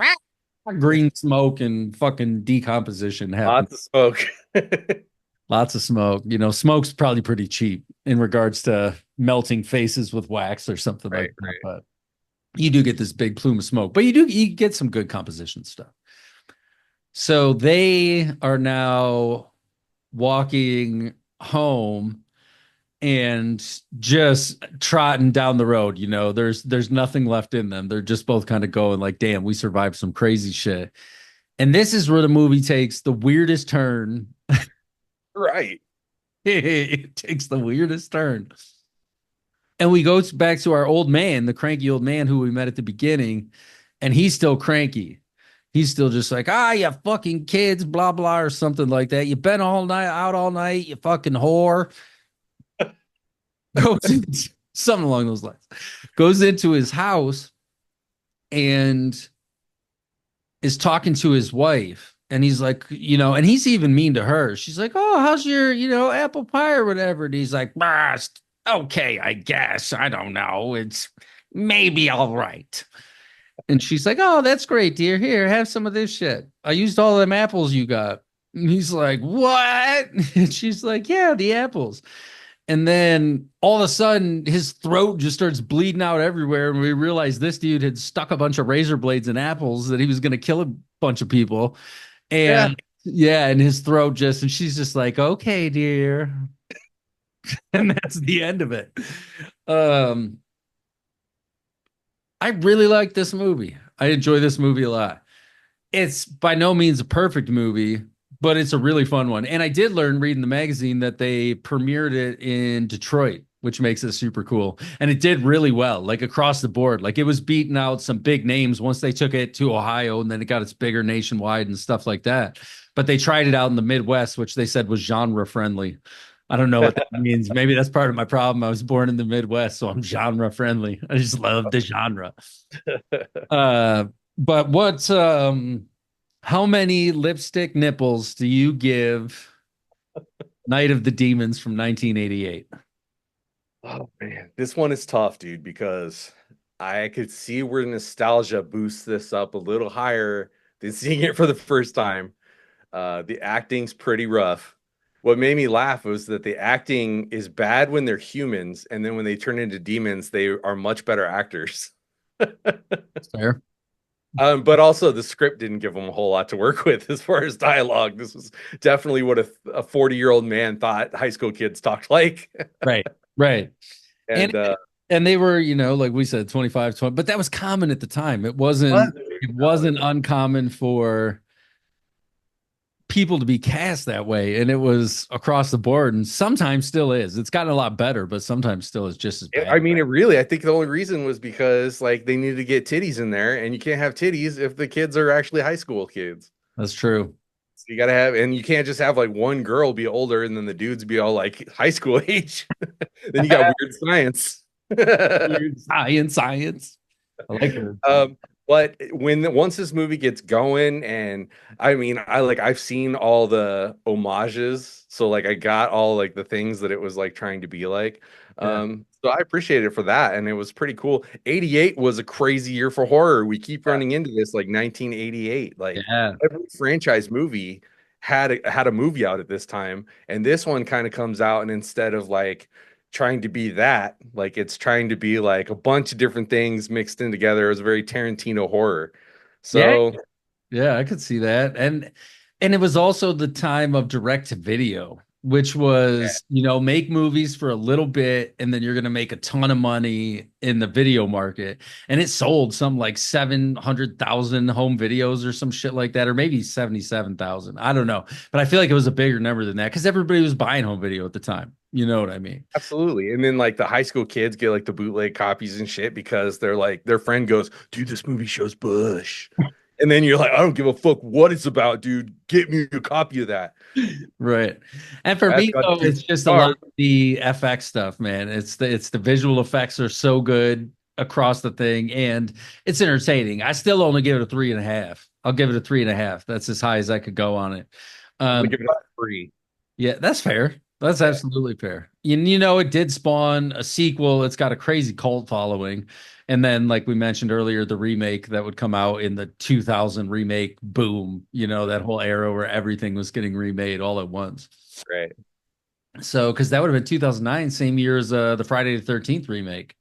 green smoke and fucking decomposition happened. Lots of smoke. Lots of smoke. Smoke's probably pretty cheap in regards to melting faces with wax or something like that. Right. But you do get this big plume of smoke, but you get some good composition stuff. So they are now walking home and just trotting down the road. There's nothing left in them. They're just both kind of going like, damn, we survived some crazy shit. And this is where the movie takes the weirdest turn. Right. It takes the weirdest turn. And we go back to our old man, the cranky old man who we met at the beginning, and he's still cranky. He's still just like, you fucking kids, blah, blah, or something like that. You've been out all night, you fucking whore. Something along those lines. Goes into his house and is talking to his wife. And he's like, and he's even mean to her. She's like, oh, how's your, apple pie or whatever? And he's like, okay, I guess. I don't know. It's maybe all right. And she's like, oh, that's great, dear. Here, have some of this shit. I used all them apples you got. And he's like, what? And she's like, yeah, the apples. And then all of a sudden, his throat just starts bleeding out everywhere. And we realized this dude had stuck a bunch of razor blades in apples, that he was going to kill a bunch of people. Yeah. And yeah, and his throat just, and she's just like, okay, dear. And that's the end of it. Um, I really like this movie. I enjoy this movie a lot. It's by no means a perfect movie, but it's a really fun one. And I did learn reading the magazine that they premiered it in Detroit, which makes it super cool. And it did really well, like across the board. Like it was beating out some big names once they took it to Ohio, and then it got its bigger nationwide and stuff like that. But they tried it out in the Midwest, which they said was genre friendly. I don't know what that means. Maybe that's part of my problem. I was born in the Midwest, so I'm genre friendly. I just love the genre. Uh, but what how many lipstick nipples do you give Night of the Demons from 1988? Oh man, this one is tough, dude, because I could see where nostalgia boosts this up a little higher than seeing it for the first time. The acting's pretty rough. What made me laugh was that the acting is bad when they're humans, and then when they turn into demons, they are much better actors. Fair. But also the script didn't give them a whole lot to work with as far as dialogue. This was definitely what a 40-year-old man thought high school kids talked like. Right. Right. And And and they were, like we said, 25, 20, but that was common at the time. It wasn't uncommon for people to be cast that way, and it was across the board, and sometimes still is. It's gotten a lot better, but sometimes still is just as bad. I mean, I think the only reason was because like they needed to get titties in there, and you can't have titties if the kids are actually high school kids. That's true. So you gotta have, and you can't just have like one girl be older and then the dudes be all like high school age. Then you got weird science. Weird science. I like it. But once this movie gets going, and I mean, I've seen all the homages, so like I got all like the things that it was like trying to be like. Yeah. So I appreciated it for that, and it was pretty cool. 88 was a crazy year for horror. We keep running into this like 1988. Like Yeah. every franchise movie had a movie out at this time, and this one kind of comes out, and instead of like trying to be that, like it's trying to be like a bunch of different things mixed in together. It was very Tarantino horror. Yeah. So Yeah, I could see that. And it was also the time of direct to video, which was, make movies for a little bit and then you're going to make a ton of money in the video market. And it sold some like 700,000 home videos or some shit like that, or maybe 77,000. I don't know. But I feel like it was a bigger number than that because everybody was buying home video at the time. You know what I mean? absolutely. And then like the high school kids get like the bootleg copies and shit because they're like their friend goes, dude, this movie shows Bush. And then you're like, I don't give a fuck what it's about, dude. Get me a copy of that. Right. And for That's me got though, two it's just a stars. lot of the FX stuff, man. It's the visual effects are so good across the thing, and it's entertaining. I still only give it a 3.5. I'll give it a 3.5. That's as high as I could go on it. I'm gonna Um, give it a 3. yeah, that's fair. That's Yeah. absolutely fair. It did spawn a sequel. It's got a crazy cult following. And then, like we mentioned earlier, the remake that would come out in the 2000 remake boom, that whole era where everything was getting remade all at once. Right. So, because that would have been 2009, same year as the Friday the 13th remake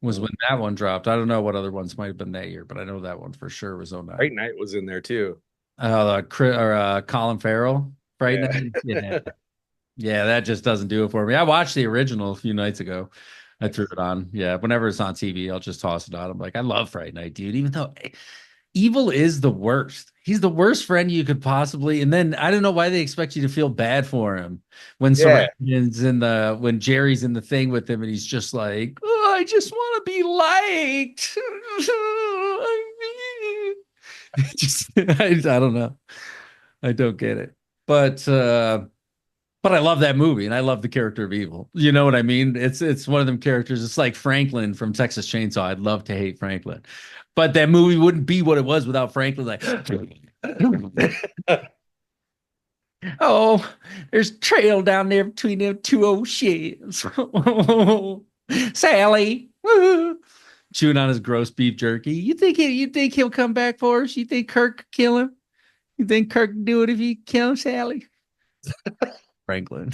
was when that one dropped. I don't know what other ones might have been that year, but I know that one for sure was '09. Fright Night was in there too. Colin Farrell, Fright Yeah. Night. Yeah. Yeah, that just doesn't do it for me. I watched the original a few nights ago. I threw it on. Yeah, whenever it's on TV, I'll just toss it on. I'm like, I love Fright Night, dude. Even though Evil is the worst. He's the worst friend you could possibly. And then I don't know why they expect you to feel bad for him when Yeah. when Jerry's in the thing with him, and he's just like, oh, I just want to be liked. Just I don't know. I don't get it. But I love that movie, and I love the character of Evil. You know what I mean? It's one of them characters. It's like Franklin from Texas Chainsaw. I'd love to hate Franklin, but that movie wouldn't be what it was without Franklin. Like, oh, there's trail down there between them two old shits. Sally, chewing on his gross beef jerky. You think he'll come back for us? You think Kirk could kill him? You think Kirk could do it if he kill him, Sally? Franklin.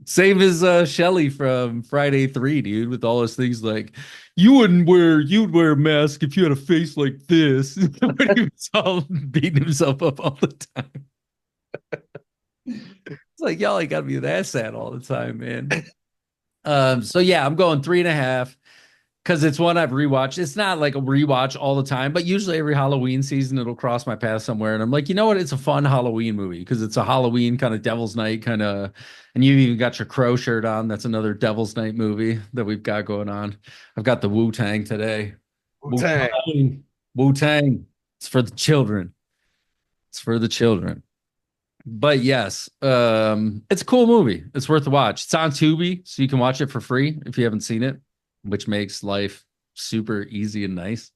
Same as Shelly from Friday 3, dude, with all those things like you'd wear a mask if you had a face like this. But he was all beating himself up all the time. It's like y'all ain't gotta be that sad all the time, man. So yeah, I'm going 3.5 because it's one I've rewatched. It's not like a rewatch all the time, but usually every Halloween season it'll cross my path somewhere, and I'm like, you know what? It's a fun Halloween movie because it's a Halloween kind of Devil's Night kind of, and you even got your Crow shirt on. That's another Devil's Night movie that we've got going on. I've got the Wu Tang today. Wu Wu-Tang. Tang, Wu Tang. It's for the children. It's for the children. But yes, it's a cool movie. It's worth the watch. It's on Tubi, so you can watch it for free if you haven't seen it, which makes life super easy and nice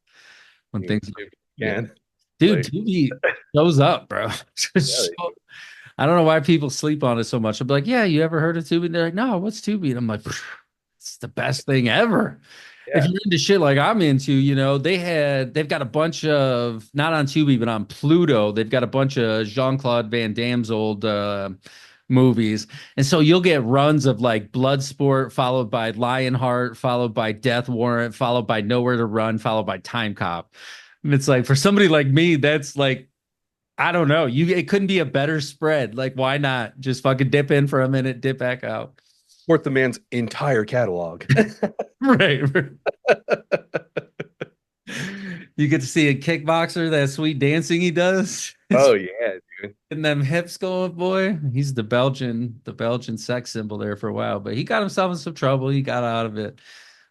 when things Yeah. dude, Like, Tubi shows up, bro. yeah, I don't know why people sleep on it so much. I'm like, yeah, you ever heard of Tubi? And they're like, no, what's Tubi? And I'm like, it's the best thing ever. If yeah. you're into shit like I'm into, they've got a bunch of, not on Tubi, but on Pluto, they've got a bunch of Jean-Claude Van Damme's old movies. And so you'll get runs of like Bloodsport, followed by Lionheart, followed by Death Warrant, followed by Nowhere to Run, followed by Time Cop. And it's like for somebody like me, that's like, I don't know. It couldn't be a better spread. Like, why not just fucking dip in for a minute, dip back out? Support the man's entire catalog. Right. You get to see a kickboxer, that sweet dancing he does. Oh yeah, dude. And them hips going, boy. He's the Belgian sex symbol there for a while, but he got himself in some trouble. He got out of it.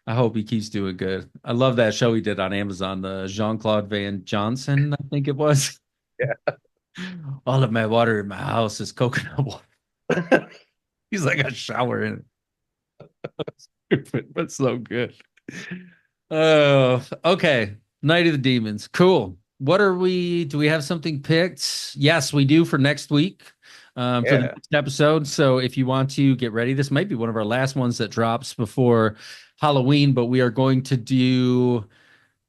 I hope he keeps doing good. I love that show he did on Amazon, the Jean-Claude Van Johnson, I think it was. Yeah. All of my water in my house is coconut water. He's like a shower in it. Stupid, but so good. Oh, okay. Night of the Demons. Cool. Do we have something picked? Yes, we do for next week, for the Yeah. next episode. So if you want to get ready, this might be one of our last ones that drops before Halloween, but we are going to do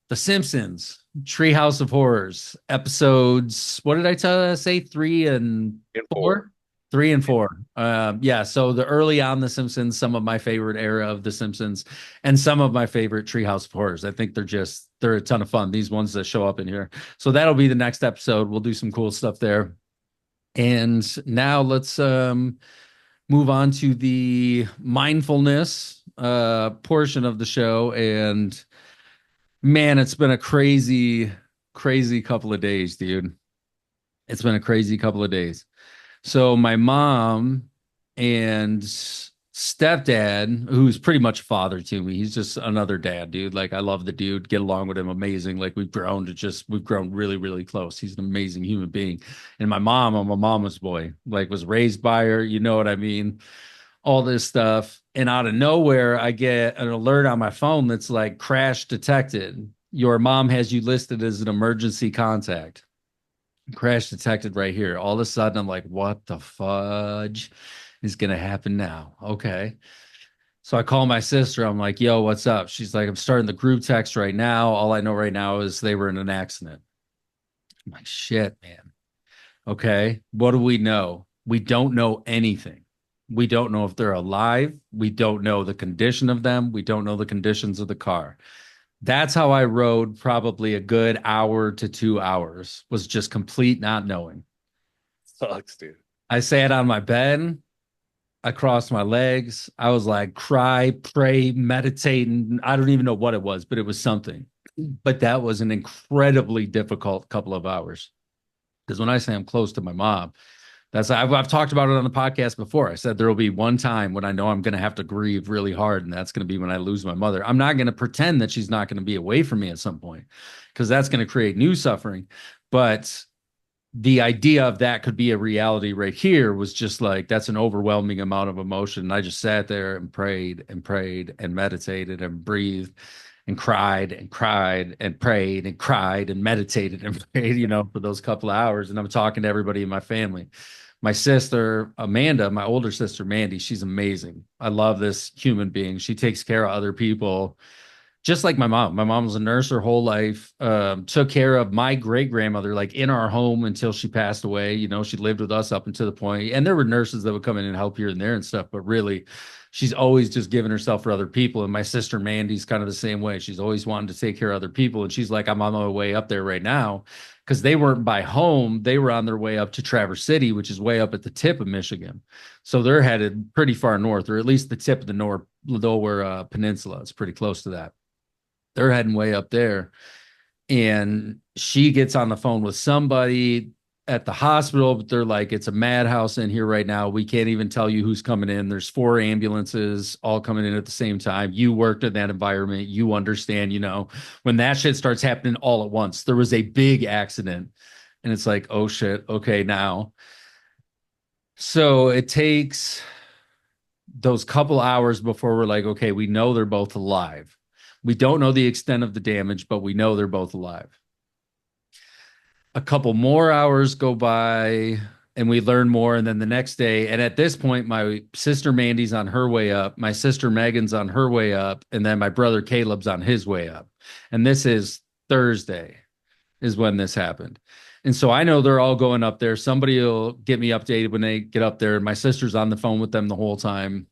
The Simpsons, Treehouse of Horrors, episodes. What did I say? 3 and And 4? 3 and 4. Yeah. So the early on The Simpsons, some of my favorite era of The Simpsons, and some of my favorite Treehouse of Horrors. I think they're a ton of fun. These ones that show up in here. So that'll be the next episode. We'll do some cool stuff there. And now let's move on to the mindfulness portion of the show. And man, it's been a crazy, crazy couple of days, dude. It's been a crazy couple of days. So my mom and stepdad, who's pretty much a father to me, he's just another dad, dude. Like I love the dude, get along with him, amazing. Like we've grown really, really close. He's an amazing human being. And my mom, I'm a mama's boy, like was raised by her, you know what I mean? All this stuff. And out of nowhere, I get an alert on my phone that's like crash detected. Your mom has you listed as an emergency contact. Crash detected right here. All of a sudden, I'm like, what the fudge is going to happen now? Okay. So I call my sister. I'm like, yo, what's up? She's like, I'm starting the group text right now. All I know right now is they were in an accident. I'm like, shit, man. Okay. What do we know? We don't know anything. We don't know if they're alive. We don't know the condition of them. We don't know the conditions of the car. That's how I rode probably a good hour to 2 hours, was just complete not knowing. Sucks, dude. I sat on my bed. I crossed my legs. I was like, cry, pray, meditate. And I don't even know what it was, but it was something. But that was an incredibly difficult couple of hours. Because when I say I'm close to my mom, I've talked about it on the podcast before. I said there will be one time when I know I'm going to have to grieve really hard, and that's going to be when I lose my mother. I'm not going to pretend that she's not going to be away from me at some point, because that's going to create new suffering. But the idea of that could be a reality right here was just like, that's an overwhelming amount of emotion. And I just sat there and prayed and prayed and meditated and breathed and cried and cried and prayed and cried and meditated and prayed, for those couple of hours. And I'm talking to everybody in my family. My sister, Amanda, my older sister, Mandy, she's amazing. I love this human being. She takes care of other people just like my mom. My mom was a nurse her whole life. Took care of my great grandmother like in our home until she passed away. You know, she lived with us up until the point, and there were nurses that would come in and help here and there and stuff. But really, she's always just given herself for other people. And my sister Mandy's kind of the same way. She's always wanted to take care of other people, and she's like, I'm on my way up there right now because they weren't by home. They were on their way up to Traverse City, which is way up at the tip of Michigan. So they're headed pretty far north, or at least the tip of the Lower Peninsula. It's pretty close to that. They're heading way up there. And she gets on the phone with somebody at the hospital, but they're like, it's a madhouse in here right now. We can't even tell you who's coming in. There's 4 ambulances all coming in at the same time. You worked in that environment. You understand, you know, when that shit starts happening all at once, there was a big accident. And it's like, oh shit, okay, now. So it takes those couple hours before we're like, okay, we know they're both alive. We don't know the extent of the damage, but we know they're both alive. A couple more hours go by and we learn more. And then the next day, and at this point, my sister Mandy's on her way up, my sister Megan's on her way up, and then my brother Caleb's on his way up. And this is Thursday, is when this happened. And so I know they're all going up there. Somebody will get me updated when they get up there. My sister's on the phone with them the whole time,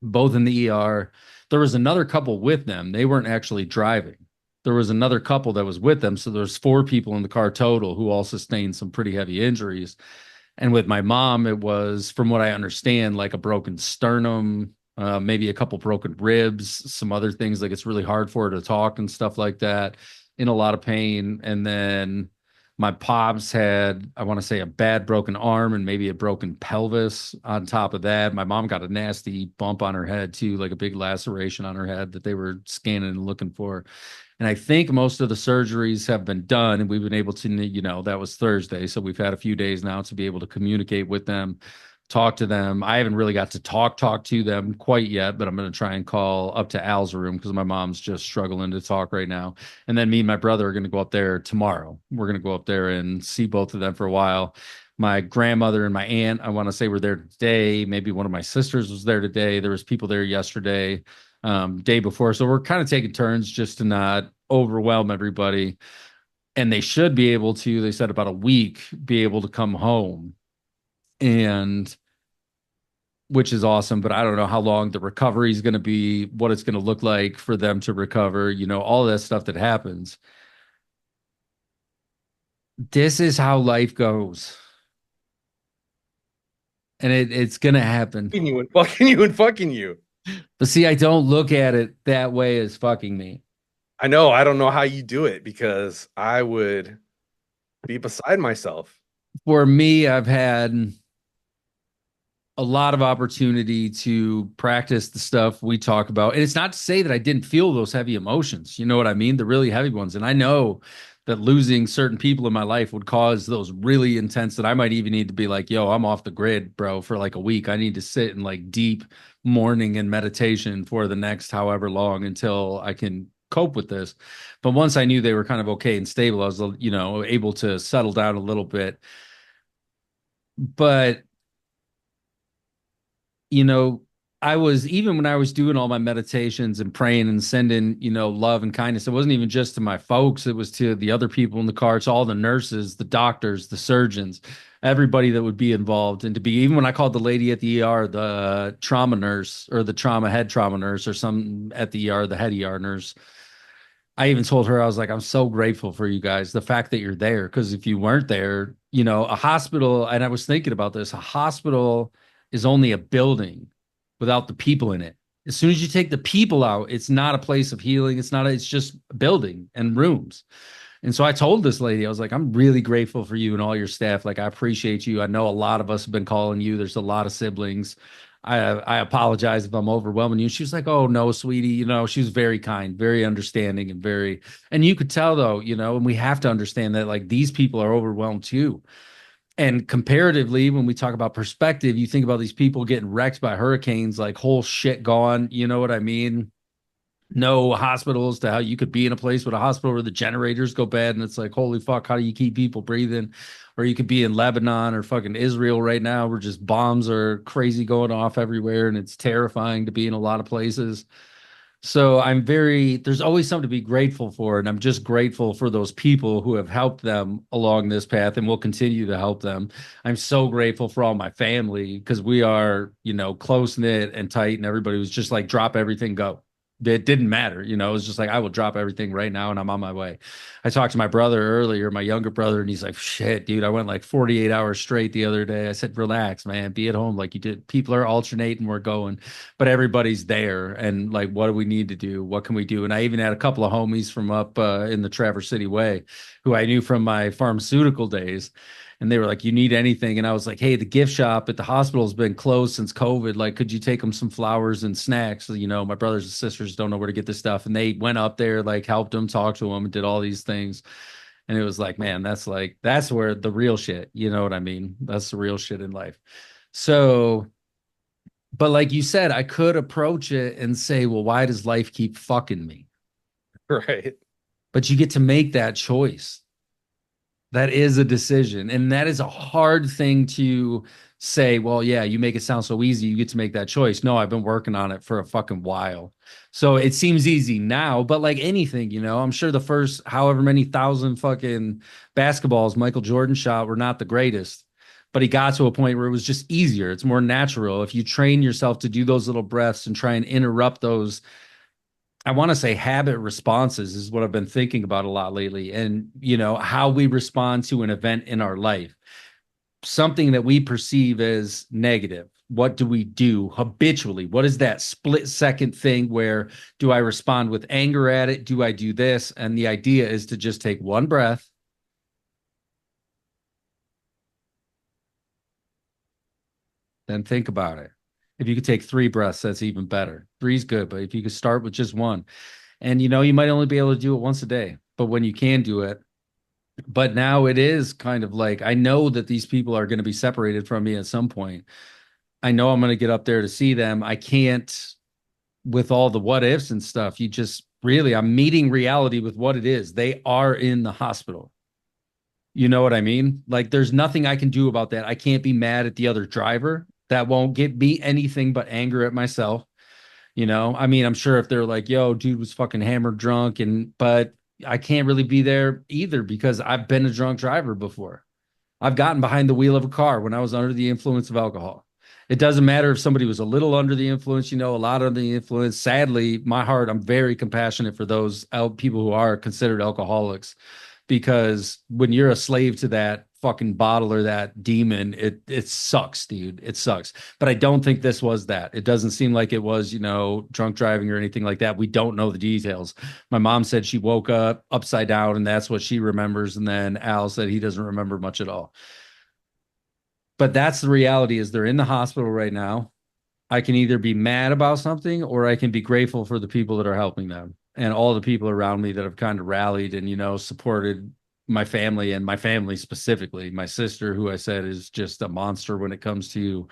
both in the ER. There was another couple with them. They weren't actually driving. There was another couple that was with them. So there's 4 people in the car total who all sustained some pretty heavy injuries. And with my mom, it was, from what I understand, like a broken sternum, maybe a couple broken ribs, some other things. Like it's really hard for her to talk and stuff like that, in a lot of pain. And then my pops had, I want to say, a bad broken arm and maybe a broken pelvis on top of that. My mom got a nasty bump on her head too, like a big laceration on her head that they were scanning and looking for. And I think most of the surgeries have been done, and we've been able to, you know, that was Thursday. So we've had a few days now to be able to communicate with them, talk to them. I haven't really got to talk to them quite yet, but I'm going to try and call up to Al's room because my mom's just struggling to talk right now. And then me and my brother are going to go up there tomorrow. We're going to go up there and see both of them for a while. My grandmother and my aunt, I want to say, were there today. Maybe one of my sisters was there today. There was people there yesterday, day before. So we're kind of taking turns just to not overwhelm everybody. And they should be able to, they said about a week, be able to come home. And which is awesome, but I don't know how long the recovery is going to be, what it's going to look like for them to recover, you know, all that stuff that happens. This is how life goes. And it's going to happen. You and fucking you and fucking you. But see, I don't look at it that way as fucking me. I know. I don't know how you do it because I would be beside myself. For me, I've had a lot of opportunity to practice the stuff we talk about. And it's not to say that I didn't feel those heavy emotions. You know what I mean? The really heavy ones. And I know that losing certain people in my life would cause those really intense, that I might even need to be like, yo, I'm off the grid, bro, for like a week. I need to sit in like deep mourning and meditation for the next however long until I can cope with this. But once I knew they were kind of okay and stable, I was, you know, able to settle down a little bit. But you know, I was, even when I was doing all my meditations and praying and sending, you know, love and kindness, it wasn't even just to my folks. It was to the other people in the car. It's all the nurses, the doctors, the surgeons, everybody that would be involved. And to be, even when I called the lady at the ER, the trauma nurse or the head trauma nurse or some at the ER, the head ER nurse, I even told her, I was like, I'm so grateful for you guys, the fact that you're there. Because if you weren't there, you know, a hospital, and I was thinking about this, a hospital is only a building without the people in it. As soon as you take the people out, it's not a place of healing. It's just a building and rooms. And so I told this lady, I was like, I'm really grateful for you and all your staff. Like, I appreciate you. I know a lot of us have been calling you. There's a lot of siblings. I apologize if I'm overwhelming you. She was like, oh no, sweetie. You know, she was very kind, very understanding, and you could tell though, you know, and we have to understand that like these people are overwhelmed too. And comparatively, when we talk about perspective, you think about these people getting wrecked by hurricanes, like whole shit gone. You know what I mean? No hospitals, to how you could be in a place with a hospital where the generators go bad. And it's like, holy fuck, how do you keep people breathing? Or you could be in Lebanon or fucking Israel right now where just bombs are crazy going off everywhere. And it's terrifying to be in a lot of places. So there's always something to be grateful for. And I'm just grateful for those people who have helped them along this path and will continue to help them. I'm so grateful for all my family because we are, close knit and tight, and everybody was just like, drop everything, go. It didn't matter. It was just like, I will drop everything right now and I'm on my way. I talked to my brother earlier, my younger brother, and he's like, shit, dude, I went like 48 hours straight the other day. I said, relax, man, be at home like you did. People are alternating, we're going, but everybody's there. And like, what do we need to do? What can we do? And I even had a couple of homies from up in the Traverse City Way who I knew from my pharmaceutical days. And they were like, you need anything? And I was like, hey, the gift shop at the hospital has been closed since COVID. Like, could you take them some flowers and snacks? So, my brothers and sisters don't know where to get this stuff. And they went up there, like helped them, talked to them, and did all these things. And it was like, man, that's where the real shit, you know what I mean? That's the real shit in life. So, but like you said, I could approach it and say, well, why does life keep fucking me? Right. But you get to make that choice. That is a decision. And that is a hard thing to say, well, yeah, you make it sound so easy. You get to make that choice. No, I've been working on it for a fucking while. So it seems easy now, but like anything, I'm sure the first however many thousand fucking basketballs Michael Jordan shot were not the greatest, but he got to a point where it was just easier. It's more natural. If you train yourself to do those little breaths and try and interrupt those, I want to say habit responses is what I've been thinking about a lot lately. And, how we respond to an event in our life, something that we perceive as negative. What do we do habitually? What is that split second thing where do I respond with anger at it? Do I do this? And the idea is to just take one breath, then think about it. If you could take 3 breaths, that's even better. 3's good, but if you could start with just one, and you might only be able to do it once a day, but when you can do it, but now it is kind of like, I know that these people are going to be separated from me at some point. I know I'm going to get up there to see them. I can't, with all the what ifs and stuff, you just really, I'm meeting reality with what it is. They are in the hospital. You know what I mean? Like, there's nothing I can do about that. I can't be mad at the other driver. That won't get me anything but anger at myself. I mean, I'm sure if they're like, yo, dude was fucking hammered drunk, but I can't really be there either because I've been a drunk driver before. I've gotten behind the wheel of a car when I was under the influence of alcohol. It doesn't matter if somebody was a little under the influence, a lot under the influence. Sadly, my heart, I'm very compassionate for those people who are considered alcoholics, because when you're a slave to that fucking bottle or that demon, it sucks, dude. It sucks. But I don't think this was that. It doesn't seem like it was, drunk driving or anything like that. We don't know the details. My mom said she woke up upside down and that's what she remembers. And then Al said he doesn't remember much at all. But that's the reality, is they're in the hospital right now. I can either be mad about something or I can be grateful for the people that are helping them and all the people around me that have kind of rallied and, supported my family, and my family specifically. My sister, who I said is just a monster when it comes to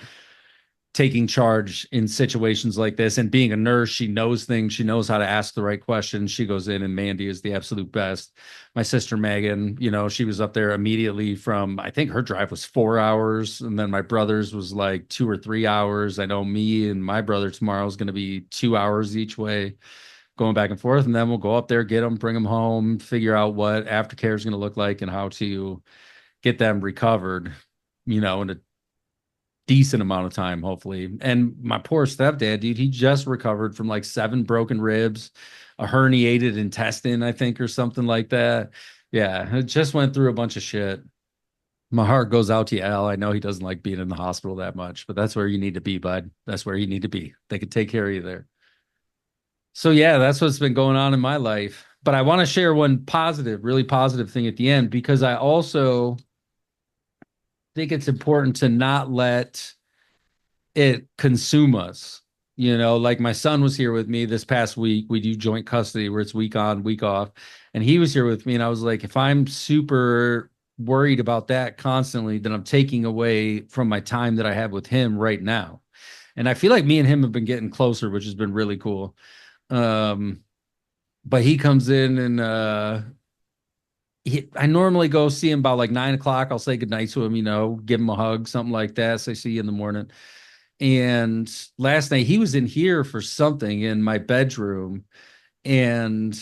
taking charge in situations like this. And being a nurse, she knows things. She knows how to ask the right questions. She goes in, and Mandy is the absolute best. My sister, Megan, she was up there immediately from, I think her drive was 4 hours. And then my brother's was like 2 or 3 hours. I know me and my brother tomorrow is going to be 2 hours each way, going back and forth. And then we'll go up there, get them, bring them home, figure out what aftercare is going to look like and how to get them recovered, in a decent amount of time, hopefully. And my poor stepdad, dude, he just recovered from like 7 broken ribs, a herniated intestine, I think, or something like that. Yeah, it just went through a bunch of shit. My heart goes out to you, Al. I know he doesn't like being in the hospital that much, but that's where you need to be, bud. That's where you need to be. They can take care of you there. So yeah, that's what's been going on in my life. But I want to share one positive, really positive thing at the end, because I also think it's important to not let it consume us. Like my son was here with me this past week. We do joint custody where it's week on, week off. And he was here with me. And I was like, if I'm super worried about that constantly, then I'm taking away from my time that I have with him right now. And I feel like me and him have been getting closer, which has been really cool. But he comes in and I normally go see him about like 9 o'clock. I'll say goodnight to him, give him a hug, something like that. Say, see you in the morning. And last night he was in here for something in my bedroom. And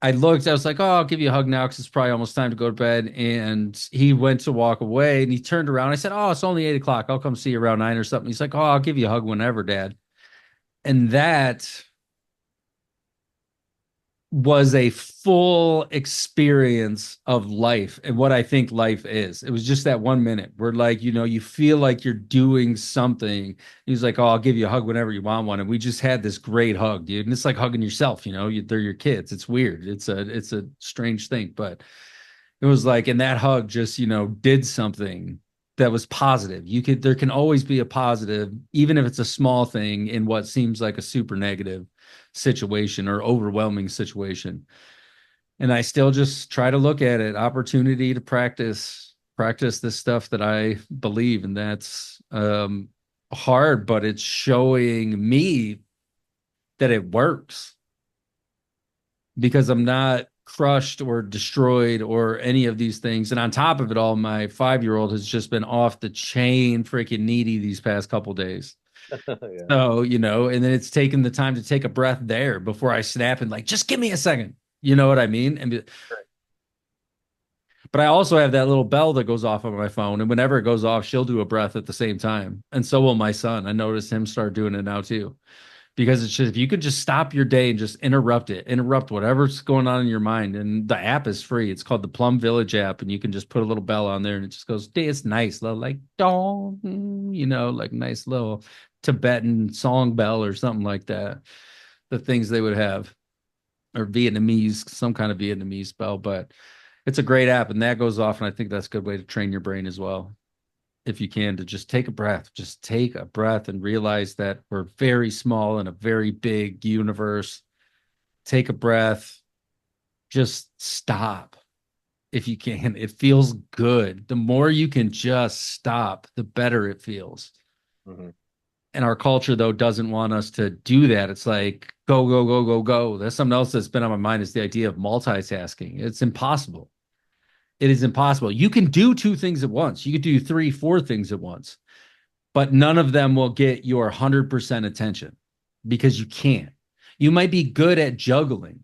I looked, I was like, oh, I'll give you a hug now because it's probably almost time to go to bed. And he went to walk away and he turned around. I said, oh, it's only 8 o'clock. I'll come see you around 9 or something. He's like, oh, I'll give you a hug whenever, Dad. And that was a full experience of life and what I think life is. It was just that 1 minute where, like, you feel like you're doing something. He was like, oh, I'll give you a hug whenever you want one. And we just had this great hug, dude. And it's like hugging yourself, they're your kids. It's weird. It's a strange thing, but it was like, and that hug just, did something that was positive. There can always be a positive, even if it's a small thing in what seems like a super negative situation or overwhelming situation. And I still just try to look at it, opportunity to practice this stuff that I believe. And that's hard, but it's showing me that it works because I'm not crushed or destroyed or any of these things. And on top of it all, my 5-year-old has just been off the chain freaking needy these past couple days. Yeah. So, and then it's taken the time to take a breath there before I snap and like, just give me a second. You know what I mean? But I also have that little bell that goes off on my phone. And whenever it goes off, she'll do a breath at the same time. And so will my son. I noticed him start doing it now too. Because it's just, if you could just stop your day and just interrupt whatever's going on in your mind. And the app is free. It's called the Plum Village app. And you can just put a little bell on there and it just goes, it's nice, little like dong, like nice little Tibetan song bell or something like that. The things they would have, or Vietnamese, some kind of Vietnamese bell. But it's a great app and that goes off. And I think that's a good way to train your brain as well. If you can, to just take a breath, and realize that we're very small in a very big universe. Take a breath, just stop if you can. It feels good. The more you can just stop, the better it feels. Mm-hmm. And our culture, though, doesn't want us to do that. It's like, go, go, go, go, go. That's something else that's been on my mind, is the idea of multitasking. It's impossible. It is impossible. You can do 2 things at once. You could do 3, 4 things at once, but none of them will get your 100% attention because you can't. You might be good at juggling,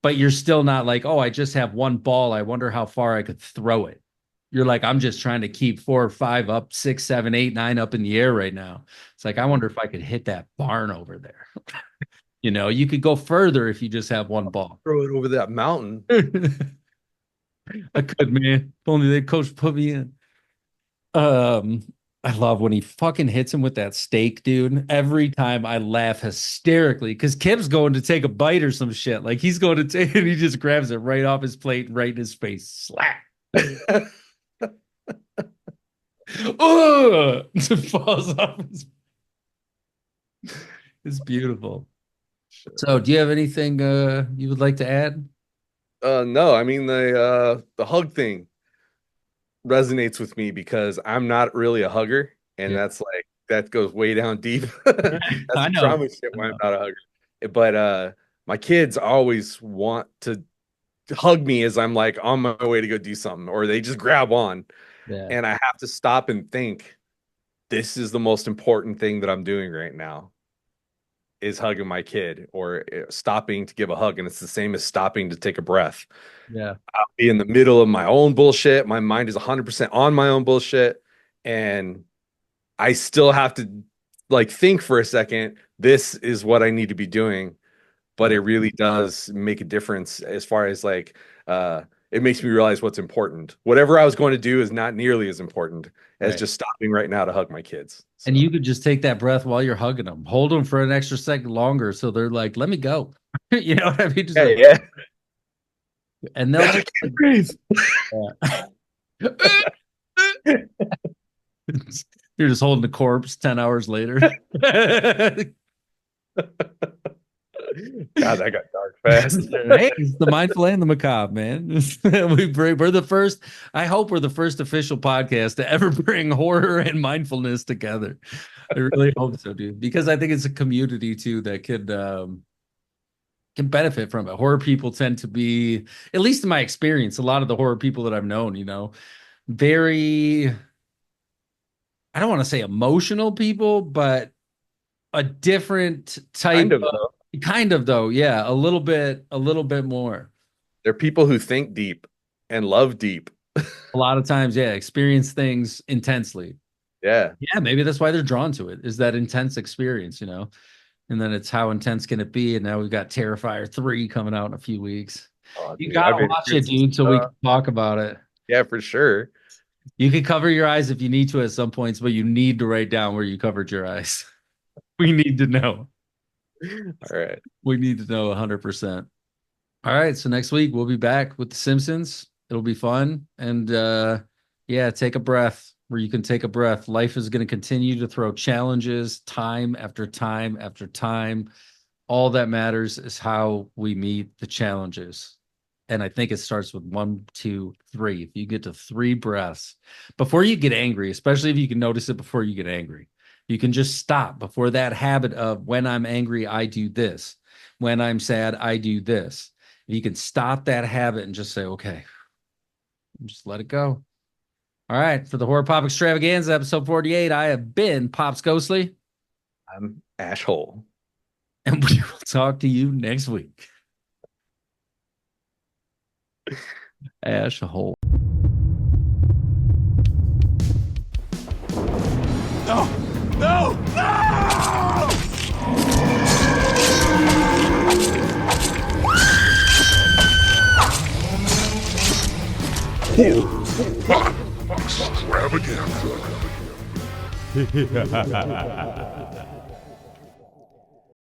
but you're still not like, oh, I just have one ball. I wonder how far I could throw it. You're like, I'm just trying to keep 4 or 5 up, 6, 7, 8, 9 up in the air right now. It's like, I wonder if I could hit that barn over there. You could go further if you just have one ball. Throw it over that mountain. I could, man. If only the coach put me in. I love when he fucking hits him with that steak, dude. Every time I laugh hysterically because Kim's going to take a bite or some shit. Like he's going to take it, he just grabs it right off his plate, right in his face. Slap. Oh, it falls off his. It's beautiful. So, do you have anything you would like to add? No, I mean the hug thing resonates with me because I'm not really a hugger, and that's like that goes way down deep. That's I know. trauma shit when I'm not a hugger. But my kids always want to hug me as I'm like on my way to go do something, or they just grab on, and I have to stop and think, this is the most important thing that I'm doing right now. Is hugging my kid or stopping to give a hug. And it's the same as stopping to take a breath. Yeah. I'll be in the middle of my own bullshit. My mind is 100% on my own bullshit. And I still have to like think for a second, this is what I need to be doing. But it really does make a difference as far as like, it makes me realize what's important. Whatever I was going to do is not nearly as important as just stopping right now to hug my kids. So. And you could just take that breath while you're hugging them. Hold them for an extra second longer. So they're like, let me go. You know what I mean? Just yeah. And they'll just breathe. You're just holding the corpse 10 hours later. God, that got dark fast. Hey, it's the mindful and the macabre, man. We're the first. I hope we're the first official podcast to ever bring horror and mindfulness together. I really hope so, dude. Because I think it's a community too that can benefit from it. Horror people tend to be, at least in my experience, a lot of the horror people that I've known, very. I don't want to say emotional people, but a different type Kind of, though. kind of though. Yeah, a little bit more. They're people who think deep and love deep. A lot of times, yeah, experience things intensely. Yeah. Yeah, maybe that's why they're drawn to it, is that intense experience, you know? And then it's how intense can it be? And now we've got Terrifier 3 coming out in a few weeks. Oh, You dude, gotta I've been watch it, dude, so we uh, can talk about it. Yeah, for sure. You can cover your eyes if you need to at some points, but you need to write down where you covered your eyes. We need to know. All right. We need to know 100%. All right, so next week we'll be back with The Simpsons. It'll be fun. And yeah, take a breath where you can take a breath. Life is going to continue to throw challenges time after time after time. All that matters is how we meet the challenges. And I think it starts with 1, 2, 3. If you get to 3 breaths before you get angry, especially if you can notice it before you get angry, you can just stop before that habit of when I'm angry, I do this. When I'm sad, I do this. You can stop that habit and just say, okay, just let it go. All right. For the Horror Pop Extravaganza, episode 48, I have been Pops Ghostly. I'm Ash Hole. And we will talk to you next week. Ash Hole. No! No! No! Extravaganza.